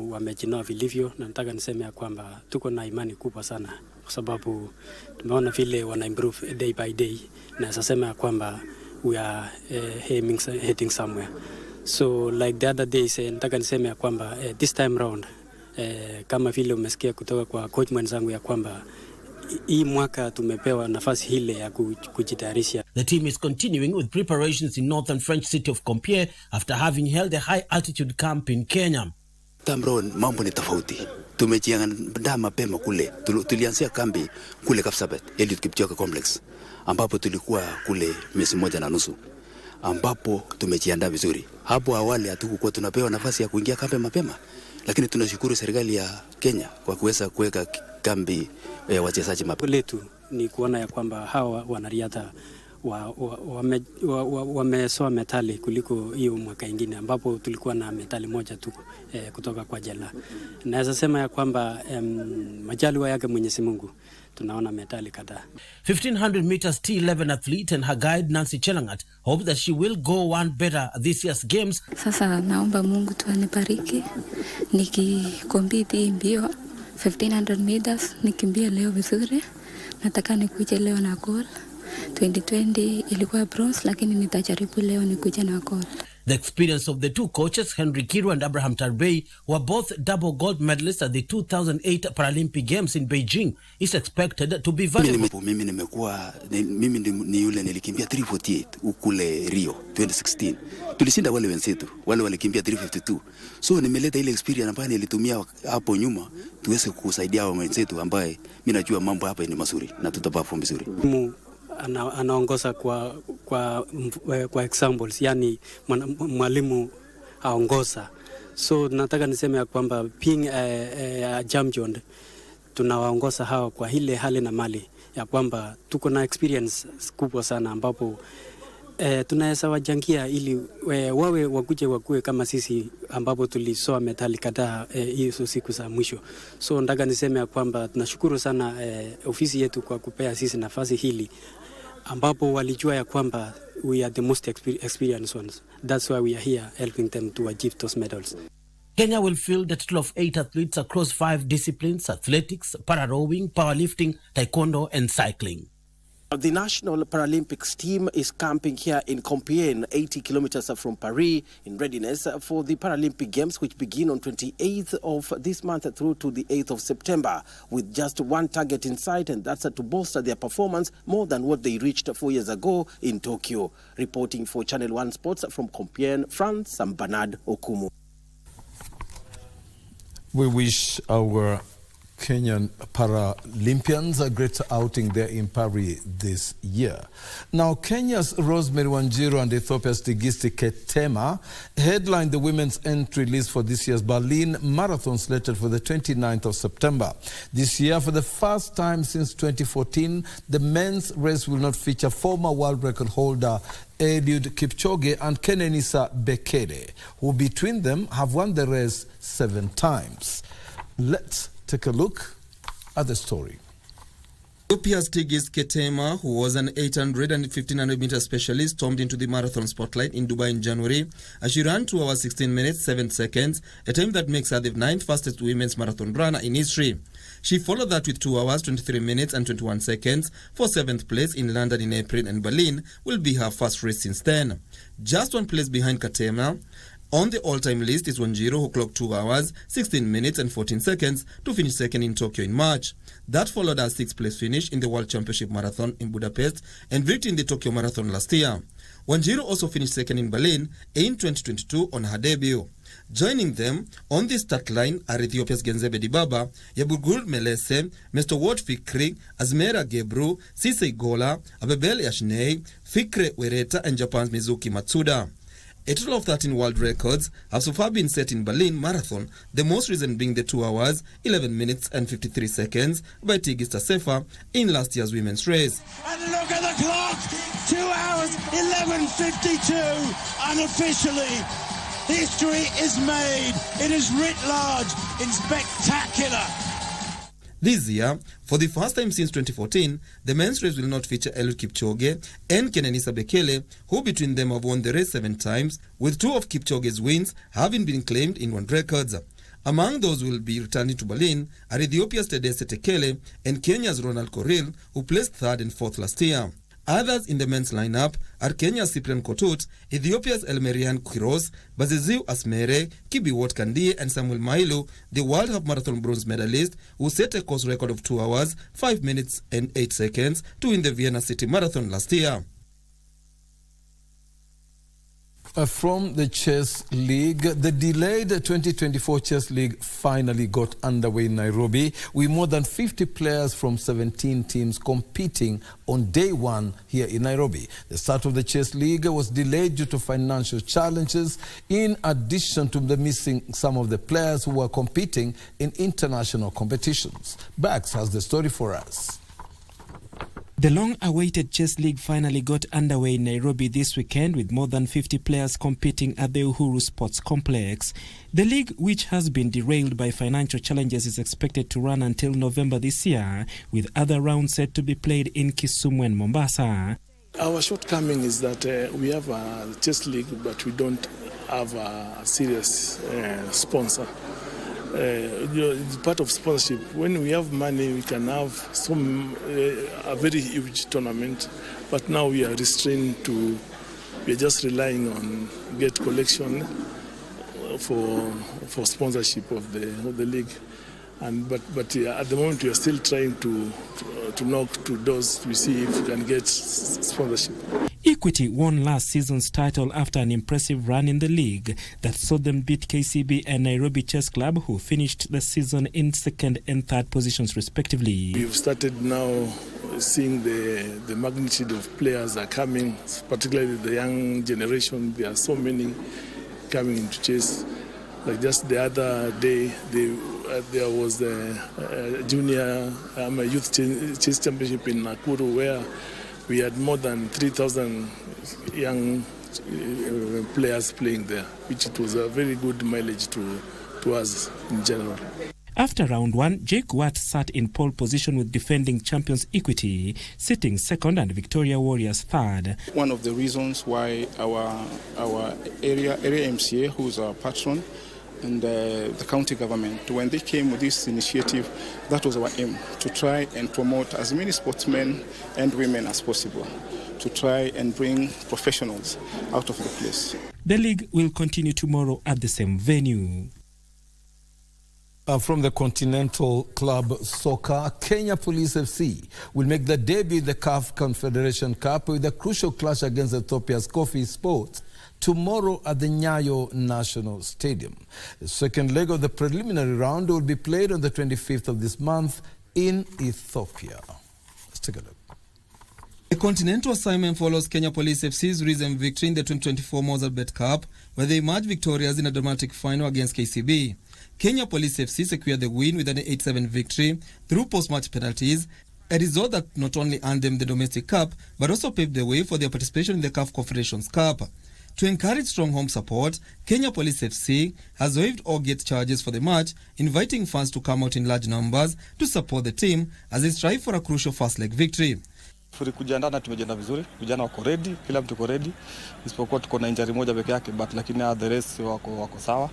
Wamejinoa vilivyo, na nataka niseme ya kwamba tuko na imani kubwa sana kwa sababu tumeona vile wana improve day by day, na sasa ya kwamba we are heading somewhere. So like the other days, nataka niseme ya kwamba this time round, kama vile umesikia kutoka kwa coach mwenzangu ya kwamba hii mwaka tumepewa nafasi hile ya kujitayarisha. The team is continuing with preparations in northern French city of Compiègne after having held a high altitude camp in Kenya. Tamron, mambo ni tofauti. Tumejiandaa mapema kule. Tulianzia kambi kule Kapsabet, Eliud Kipchoge Complex, ambapo tulikuwa kule mwezi 1.5. Ambapo tumejiandaa vizuri. Hapo awali hatukuwa tunapewa nafasi ya kuingia kambi mapema, lakini tunashukuru serikali ya Kenya kwa kuweza kuweka kambi wachezaji mapema. Letu ni kuona ya kwamba hawa wanariadha wamesoa metali kuliko hiyo mwaka ingine ambapo tulikuwa na metali moja tu kutoka kwa jela. Naweza sema ya kwamba majaliwa yake Mwenyezi Mungu tunaona metali kadhaa. 1500 meters T11 athlete and her guide Nancy Chelangat hopes that she will go one better at this year's games. Sasa naomba Mungu tu anibariki nikikompiti mbio 1500 meters, nikimbia leo vizuri. Nataka nikuje leo na goal. 2020 ilikuwa bronze, lakini nitajaribu leo nikuje na goal. The experience of the two coaches, Henry Kirwa and Abraham Tarbey, were both double gold medalists at the 2008 Paralympic Games in Beijing, is expected to be valuable. Mimi ni yule nilikimbia 348 ukule Rio 2016. Tulishinda wale wenzetu, wale walikimbia 352. So nimeleta ile experience ambayo nilitumia hapo nyuma tuweze kusaidia wao wenzetu ambaye mimi najua mambo hapa ni mazuri na tutaperform vizuri. Anaongoza kwa examples, yani mwalimu aongoza. So nataka niseme ya kwamba being a champion tunawaongoza hawa kwa ile hali na mali ya kwamba tuko na experience kubwa sana ambapo tunaweza wajangia ili wawe wakue kama sisi ambapo tulisoa metali kadhaa hizo siku za mwisho. So nataka niseme ya kwamba tunashukuru sana ofisi yetu kwa kupea sisi nafasi hili ambapo walijua ya kwamba we are the most experienced ones. That's why we are here helping them to achieve those medals. Kenya will field a total of 8 athletes across 5 disciplines: athletics, para-rowing, powerlifting, taekwondo and cycling. The National Paralympics team is camping here in Compiègne, 80 kilometers from Paris, in readiness for the Paralympic Games, which begin on 28th of this month through to the 8th of September, with just one target in sight, and that's to bolster their performance more than what they reached 4 years ago in Tokyo. Reporting for Channel 1 Sports from Compiègne, France, I'm Bernard Okumu. We wish our Kenyan Paralympians, a great outing there in Paris this year. Now, Kenya's Rosemary Wanjiru and Ethiopia's Tigist Ketema headlined the women's entry list for this year's Berlin Marathon, slated for the 29th of September. This year, for the first time since 2014, the men's race will not feature former world record holder Eliud Kipchoge and Kenenisa Bekele, who between them have won the race 7 times. Let's take a look at the story. Ethiopia's Tigist Ketema, who was an 800 and 1500 meter specialist, stormed into the marathon spotlight in Dubai in January as she ran 2 hours 16 minutes 7 seconds, a time that makes her the 9th fastest women's marathon runner in history. She followed that with 2 hours 23 minutes and 21 seconds for 7th place in London in April, and Berlin will be her first race since then. Just 1 place behind Ketema on the all-time list is Wanjiru, who clocked 2 hours, 16 minutes and 14 seconds to finish second in Tokyo in March. That followed her 6th place finish in the World Championship Marathon in Budapest and victory in the Tokyo Marathon last year. Wanjiru also finished second in Berlin in 2022 on her debut. Joining them on the start line are Ethiopia's Genzebe Dibaba, Yabugul Melese, Mr. Ward Fikri, Azmera Gebru, Sisei Gola, Abebel Yashnei, Fikre Wereta, and Japan's Mizuki Matsuda. A total of 13 world records have so far been set in Berlin Marathon, the most recent being the 2 hours, 11 minutes and 53 seconds by Tigist Asefa in last year's women's race. And look at the clock! 2 hours, 11:52, unofficially. History is made. It is writ large in spectacular. This year, for the first time since 2014, the men's race will not feature Eliud Kipchoge and Kenenisa Bekele, who between them have won the race 7 times, with 2 of Kipchoge's wins having been claimed in world records. Among those who will be returning to Berlin are Ethiopia's Tedese Tekele and Kenya's Ronald Korir, who placed 3rd and 4th last year. Others in the men's lineup are Kenya's Cyprian Kotut, Ethiopia's Elmerian Quiros, Baziziu Asmere, Kibiwot Kandie, and Samuel Mailu, the World Half Marathon bronze medalist, who set a course record of 2 hours, 5 minutes and 8 seconds to win the Vienna City Marathon last year. From the Chess League, the delayed 2024 Chess League finally got underway in Nairobi, with more than 50 players from 17 teams competing on day 1 here in Nairobi. The start of the Chess League was delayed due to financial challenges, in addition to the missing some of the players who were competing in international competitions. Bax has the story for us. The long-awaited Chess League finally got underway in Nairobi this weekend, with more than 50 players competing at the Uhuru Sports Complex. The league, which has been derailed by financial challenges, is expected to run until November this year, with other rounds set to be played in Kisumu and Mombasa. Our shortcoming is that we have a Chess League, but we don't have a serious sponsor. It's part of sponsorship. When we have money, we can have a very huge tournament, but now we are restrained to, we are just relying on gate collection for sponsorship of the league. But at the moment we are still trying to knock to doors to see if we can get sponsorship. Equity won last season's title after an impressive run in the league that saw them beat KCB and Nairobi Chess Club, who finished the season in 2nd and 3rd positions respectively. We've started now seeing the magnitude of players are coming, particularly the young generation. There are so many coming into chess. Like just the other day, there was the junior youth chess championship in Nakuru, where we had more than 3,000 young players playing there, which it was a very good mileage to us in general. After round 1, Jake Watt sat in pole position with defending champions Equity, sitting 2nd and Victoria Warriors 3rd. One of the reasons why our area MCA, who's our patron, and the county government, when they came with this initiative, that was our aim, to try and promote as many sportsmen and women as possible, to try and bring professionals out of the place. The league will continue tomorrow at the same venue. From the Continental Club Soccer, Kenya Police FC will make their debut in the CAF Confederation Cup with a crucial clash against Ethiopia's Coffee Sports tomorrow at the Nyayo National Stadium. The second leg of the preliminary round will be played on the 25th of this month in Ethiopia. Let's take a look. The continental assignment follows Kenya Police FC's recent victory in the 2024 Mozart Cup, where they emerged victorious in a dramatic final against KCB. Kenya Police FC secured the win with an 8-7 victory through post-match penalties, a result that not only earned them the domestic cup, but also paved the way for their participation in the CAF Confederations Cup. To encourage strong home support, Kenya Police FC has waived all gate charges for the match, inviting fans to come out in large numbers to support the team as they strive for a crucial first-leg victory. Kujiandaa na tumejiandaa vizuri, vijana wako ready, kila mtu uko ready, isipokuwa tuko na injury moja peke yake, but lakini the rest wako sawa.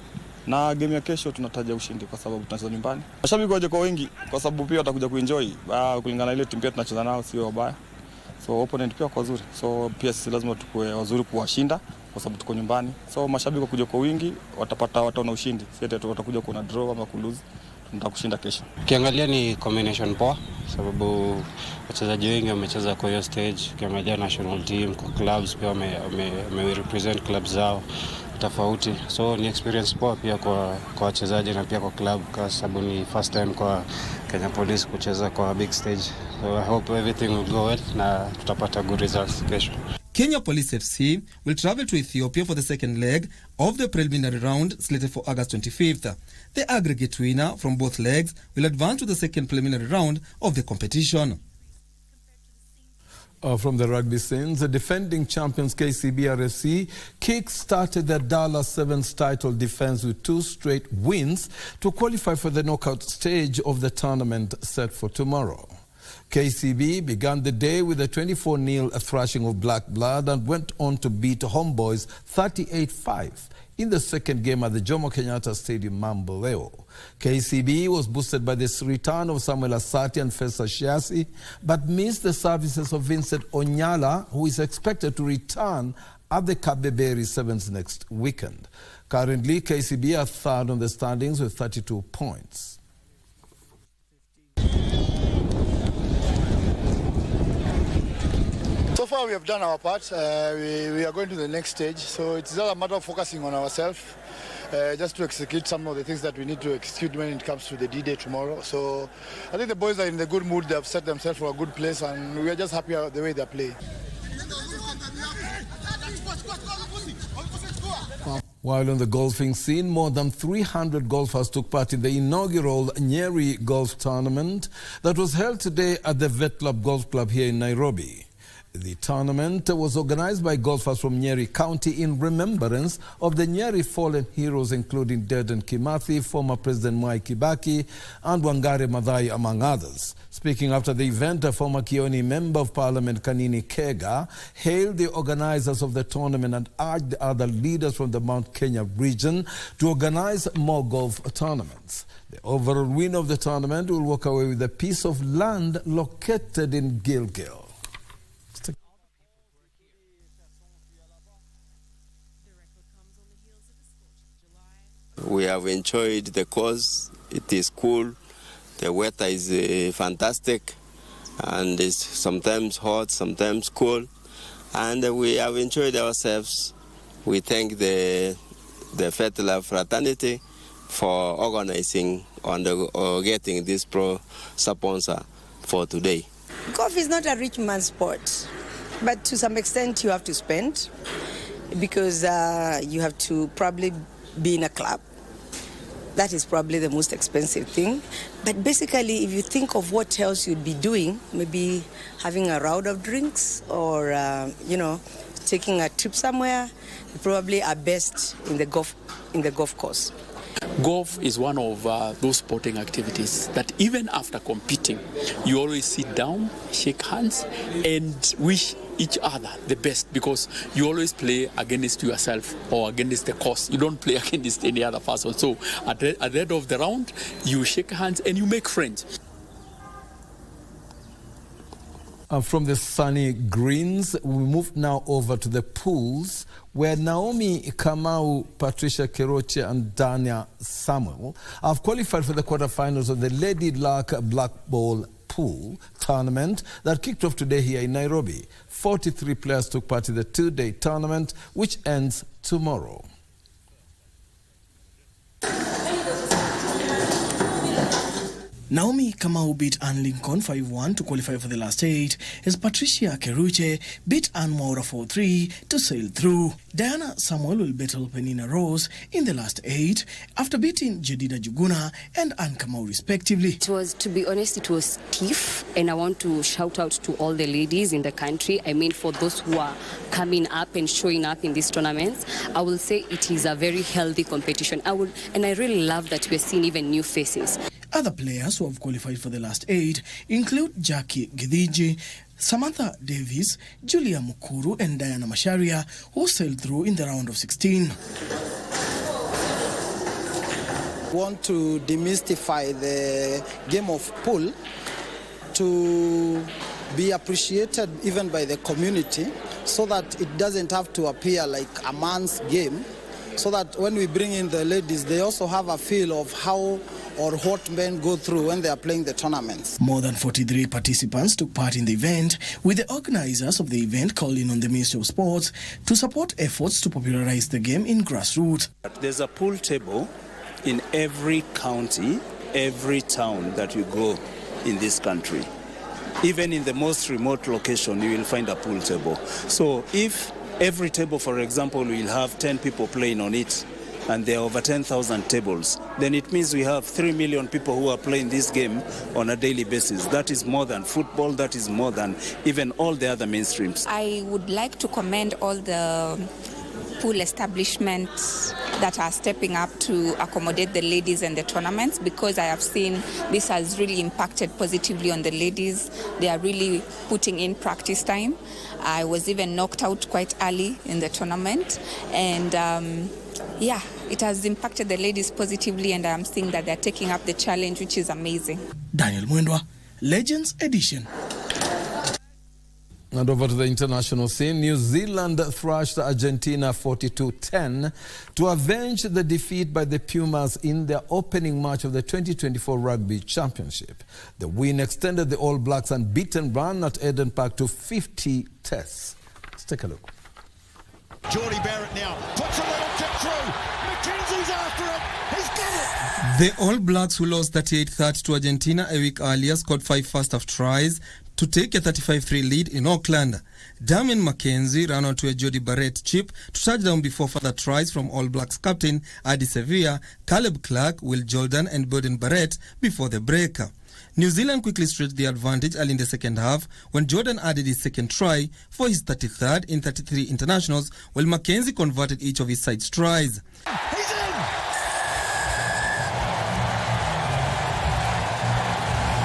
Na game ya kesho tunataja ushindi kwa sababu tunacheza nyumbani. Mashabiki waje kwa wengi kwa sababu pia watakuja kuenjoy. Kulingana na ile timu pia tunacheza nao sio wabaya. So opponent pia kwa wazuri. So pia sisi lazima tukue wazuri kuwashinda kwa sababu tuko nyumbani. So mashabiki wakuja kwa wingi wataona ushindi. Sisi watakuja kuona draw ama kulose. Tunataka kushinda kesho. Ukiangalia ni combination poa sababu wachezaji wengi wamecheza kwa hiyo stage. Ukiangalia national team kwa clubs pia wame represent clubs zao tofauti. So ni experience poa pia kwa wachezaji na pia kwa club kwa sababu ni first time kwa Kenya Police kucheza kwa big stage. So I hope everything will go well na tutapata good results kesho. Kenya Police FC will travel to Ethiopia for the second leg of the preliminary round slated for August 25th. The aggregate winner from both legs will advance to the second preliminary round of the competition. From the rugby scenes, the defending champions KCB RFC kick-started their Dallas Sevens title defense with 2 straight wins to qualify for the knockout stage of the tournament set for tomorrow. KCB began the day with a 24-0 thrashing of Black Blood and went on to beat Homeboys 38-5 in the second game at the Jomo Kenyatta Stadium, Mamboleo. KCB was boosted by the return of Samuel Asati and Fesa Shiasi, but missed the services of Vincent Onyala, who is expected to return at the Kabeberi Sevens next weekend. Currently, KCB are third on the standings with 32 points. So far we have done our part. We are going to the next stage. So it's all a matter of focusing on ourselves, just to execute some of the things that we need to execute when it comes to the D-Day tomorrow. So I think the boys are in a good mood. They have set themselves for a good place and we are just happy the way they play. While on the golfing scene, more than 300 golfers took part in the inaugural Nyeri Golf Tournament that was held today at the Vet Club Golf Club here in Nairobi. The tournament was organized by golfers from Nyeri County in remembrance of the Nyeri fallen heroes, including Dedan Kimathi, former President Mwai Kibaki, and Wangare Maathai, among others. Speaking after the event, a former Kioni Member of Parliament, Kanini Kega, hailed the organizers of the tournament and urged other leaders from the Mount Kenya region to organize more golf tournaments. The overall winner of the tournament will walk away with a piece of land located in Gilgil. We have enjoyed the course. It is cool. The weather is fantastic, and it's sometimes hot, sometimes cool, and we have enjoyed ourselves. We thank the Fetla fraternity for organizing and getting this pro sponsor for today. Golf is not a rich man's sport, but to some extent you have to spend because you have to probably be in a club. That is probably the most expensive thing. But basically, if you think of what else you'd be doing, maybe having a round of drinks or, taking a trip somewhere, you probably are best in the golf course. Golf is one of those sporting activities that even after competing, you always sit down, shake hands, and wish each other the best because you always play against yourself or against the course. You don't play against any other person. So at the end of the round, you shake hands and you make friends. From the sunny greens, we move now over to the pools, where Naomi Kamau, Patricia Keroche and Dania Samuel have qualified for the quarterfinals of the Lady Luck Black Ball Pool tournament that kicked off today here in Nairobi. 43 players took part in the two-day tournament, which ends tomorrow. Naomi Kamau beat Anne Lincoln 5-1 to qualify for the last 8, as Patricia Keruche beat Anne Maura 4-3 to sail through. Diana Samuel will battle Penina Rose in the last 8 after beating Jedida Juguna and Anne Kamau respectively. It was, to be honest, it was stiff, and I want to shout out to all the ladies in the country. I mean, for those who are coming up and showing up in these tournaments, I will say it is a very healthy competition. I really love that we're seeing even new faces. Other players who have qualified for the last 8 include Jackie Gidiji, Samantha Davis, Julia Mukuru and Diana Masharia, who sailed through in the round of 16. Want to demystify the game of pool to be appreciated even by the community, so that it doesn't have to appear like a man's game, so that when we bring in the ladies, they also have a feel of how or what men go through when they are playing the tournaments. More than 43 participants took part in the event, with the organizers of the event calling on the Ministry of Sports to support efforts to popularize the game in grassroots. There's a pool table in every county, every town that you go in this country. Even in the most remote location, you will find a pool table. So if every table, for example, will have 10 people playing on it, and there are over 10,000 tables, then it means we have 3 million people who are playing this game on a daily basis. That is more than football, that is more than even all the other mainstreams. I would like to commend all the pool establishments that are stepping up to accommodate the ladies and the tournaments, because I have seen this has really impacted positively on the ladies. They are really putting in practice time. I was even knocked out quite early in the tournament, and yeah, it has impacted the ladies positively, and I'm seeing that they're taking up the challenge, which is amazing. Daniel Mwendwa, Legends Edition. And over to the international scene, New Zealand thrashed Argentina 42-10 to avenge the defeat by the Pumas in their opening match of the 2024 Rugby Championship. The win extended the All Blacks' unbeaten run at Eden Park to 50 tests. Let's take a look. Geordie Barrett now puts a little kick through. McKenzie's after it. He's got it. The All Blacks, who lost 38-30 to Argentina a week earlier, scored 5 first-half tries to take a 35-3 lead in Auckland. Damien McKenzie ran onto a Geordie Barrett chip to touch down before further tries from All Blacks captain Adi Sevilla, Caleb Clark, Will Jordan and Bowden Barrett before the break. New Zealand quickly stretched the advantage early in the second half when Jordan added his second try for his 33rd in 33 internationals, while McKenzie converted each of his side tries. He's in!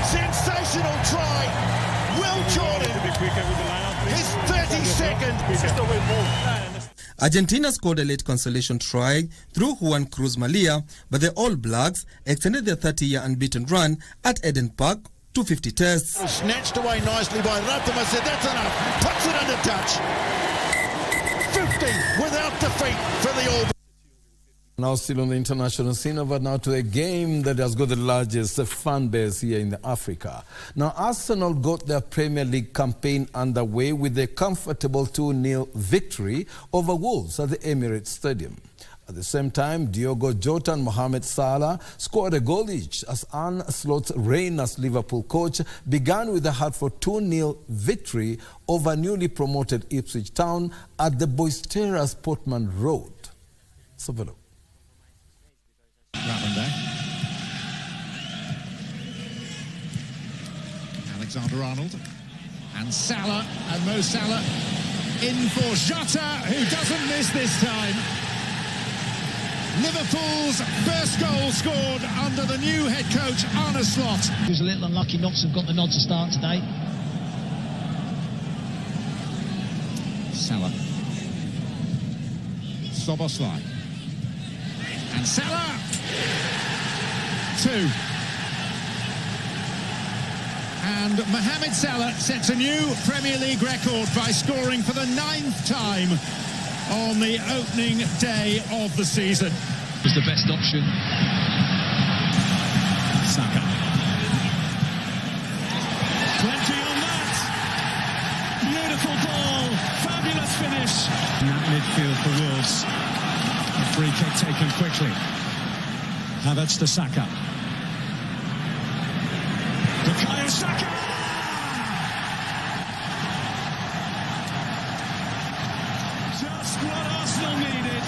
Sensational try! Will Jordan! His 32nd! Argentina scored a late consolation try through Juan Cruz Malia, but the All Blacks extended their 30-year unbeaten run at Eden Park to 50 tests. Snatched away nicely by Ratama, said that's enough, puts it under touch. 50 without defeat for the All Blacks. Now still on the international scene, over now to a game that has got the largest fan base here in Africa. Now Arsenal got their Premier League campaign underway with a comfortable 2-0 victory over Wolves at the Emirates Stadium. At the same time, Diogo Jota and Mohamed Salah scored a goal each as Arne Slot's reign as Liverpool coach began with a Hartford 2-0 victory over newly promoted Ipswich Town at the boisterous Portman Road. Let's have a look. Alexander-Arnold and Salah, and Mo Salah in for Jota, who doesn't miss this time. Liverpool's first goal scored under the new head coach Arne Slot. He was a little unlucky not to have got the nod to start today. Salah, Szoboszlai and Salah. 2. And Mohamed Salah sets a new Premier League record by scoring for the 9th time on the opening day of the season. Was the best option. Saka. 20 on that. Beautiful ball. Fabulous finish. In that midfield for Wolves. A free kick taken quickly. Havertz to Saka. Bukayo Saka! Just what Arsenal needed.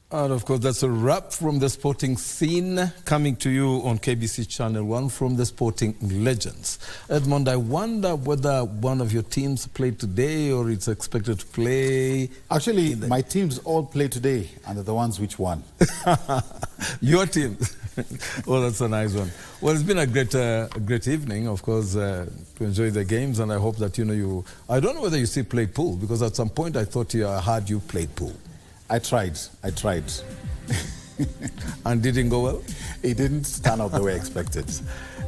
And of course, that's a wrap from the sporting scene, coming to you on KBC Channel 1 from the sporting legends. Edmund, I wonder whether one of your teams played today or it's expected to play. Actually, my teams all play today, and they're the ones which won. Your team? Well, that's a nice one. Well, it's been a great evening, of course, to enjoy the games, and I hope that, I don't know whether you still play pool, because at some point I thought I heard you played pool. I tried. And didn't go well? It didn't turn out the way I expected.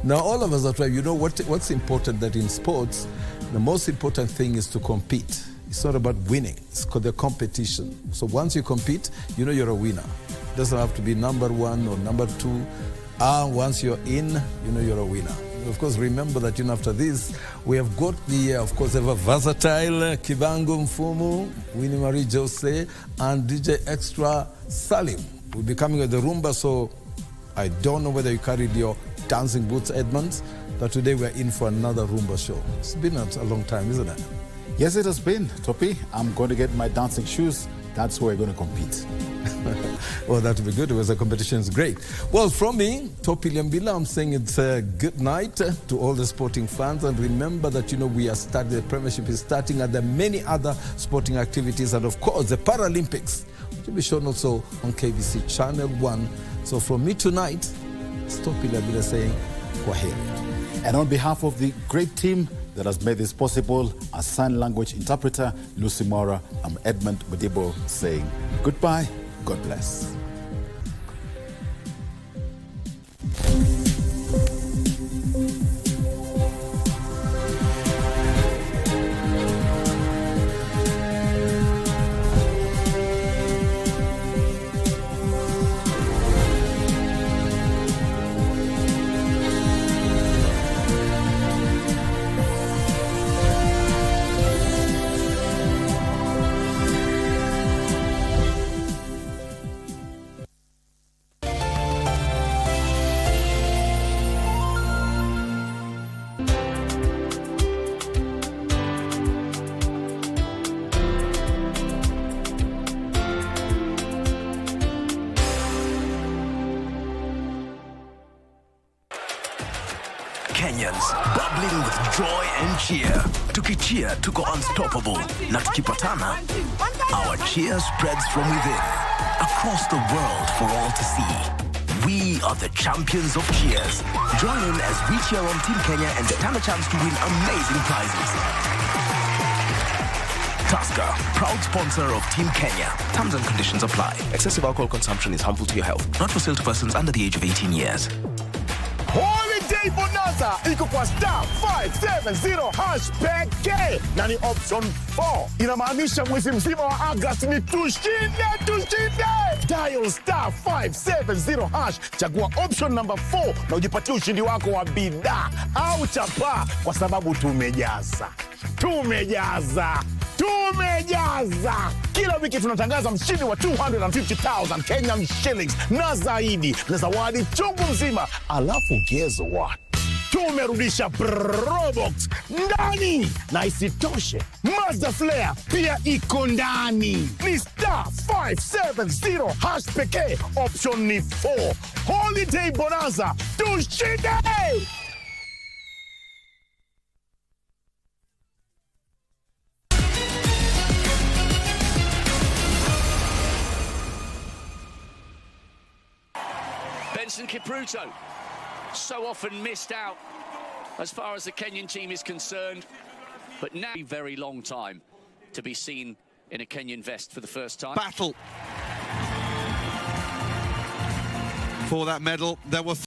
Now, all of us are trying. What's important, that in sports, the most important thing is to compete. It's not about winning. It's called the competition. So once you compete, you're a winner. It doesn't have to be number 1 or number 2. Once you're in, you're a winner. Of course, remember that after this, we have got the, of course, ever versatile Kibango Mfumu, Winnie Marie Jose, and DJ Extra Salim will be coming with the Rumba. So I don't know whether you carried your dancing boots, Edmund, but today we're in for another Rumba show. It's been a long time, isn't it? Yes, it has been, Topi. I'm going to get my dancing shoes. That's where we're going to compete. Well, that would be good because the competition is great. Well, from me, Topi Lyambila, I'm saying it's a good night to all the sporting fans. And remember that, we are starting, the Premiership is starting, and there are many other sporting activities. And of course, the Paralympics, which will be shown also on KBC Channel 1. So from me tonight, it's Topi Lyambila saying, kwaheri. And on behalf of the great team that has made this possible, a sign language interpreter, Lucy Mora, I'm Edmund Mudibo saying goodbye, God bless. Kenyans bubbling with joy and cheer. Tukicheer tuko unstoppable. Na tukipatana, our cheer spreads from within, across the world for all to see. We are the champions of cheers. Join in as we cheer on Team Kenya and stand a chance to win amazing prizes. Tusker, proud sponsor of Team Kenya. Terms and conditions apply. Excessive alcohol consumption is harmful to your health. Not for sale to persons under the age of 18 years. Holiday Bonanza iko kwa star 570 hash pekee na ni option 4. Inamaanisha mwezi mzima wa August ni tushinde. Dial star 570 hash, chagua option number 4 na ujipatie ushindi wako wa bidhaa au chapa, kwa sababu tumejaza. Kila wiki tunatangaza mshindi wa 250,000 Kenyan shillings na zaidi na zawadi chungu mzima. Alafu guess what? Tumerudisha Probox ndani, na isitoshe Mazda Flare pia iko ndani. Ni star 570 hash pekee, option ni 4. Holiday Bonanza, tushinde! Benson Kipruto, so often missed out as far as the Kenyan team is concerned. But now a very long time to be seen in a Kenyan vest for the first time. Battle for that medal. There were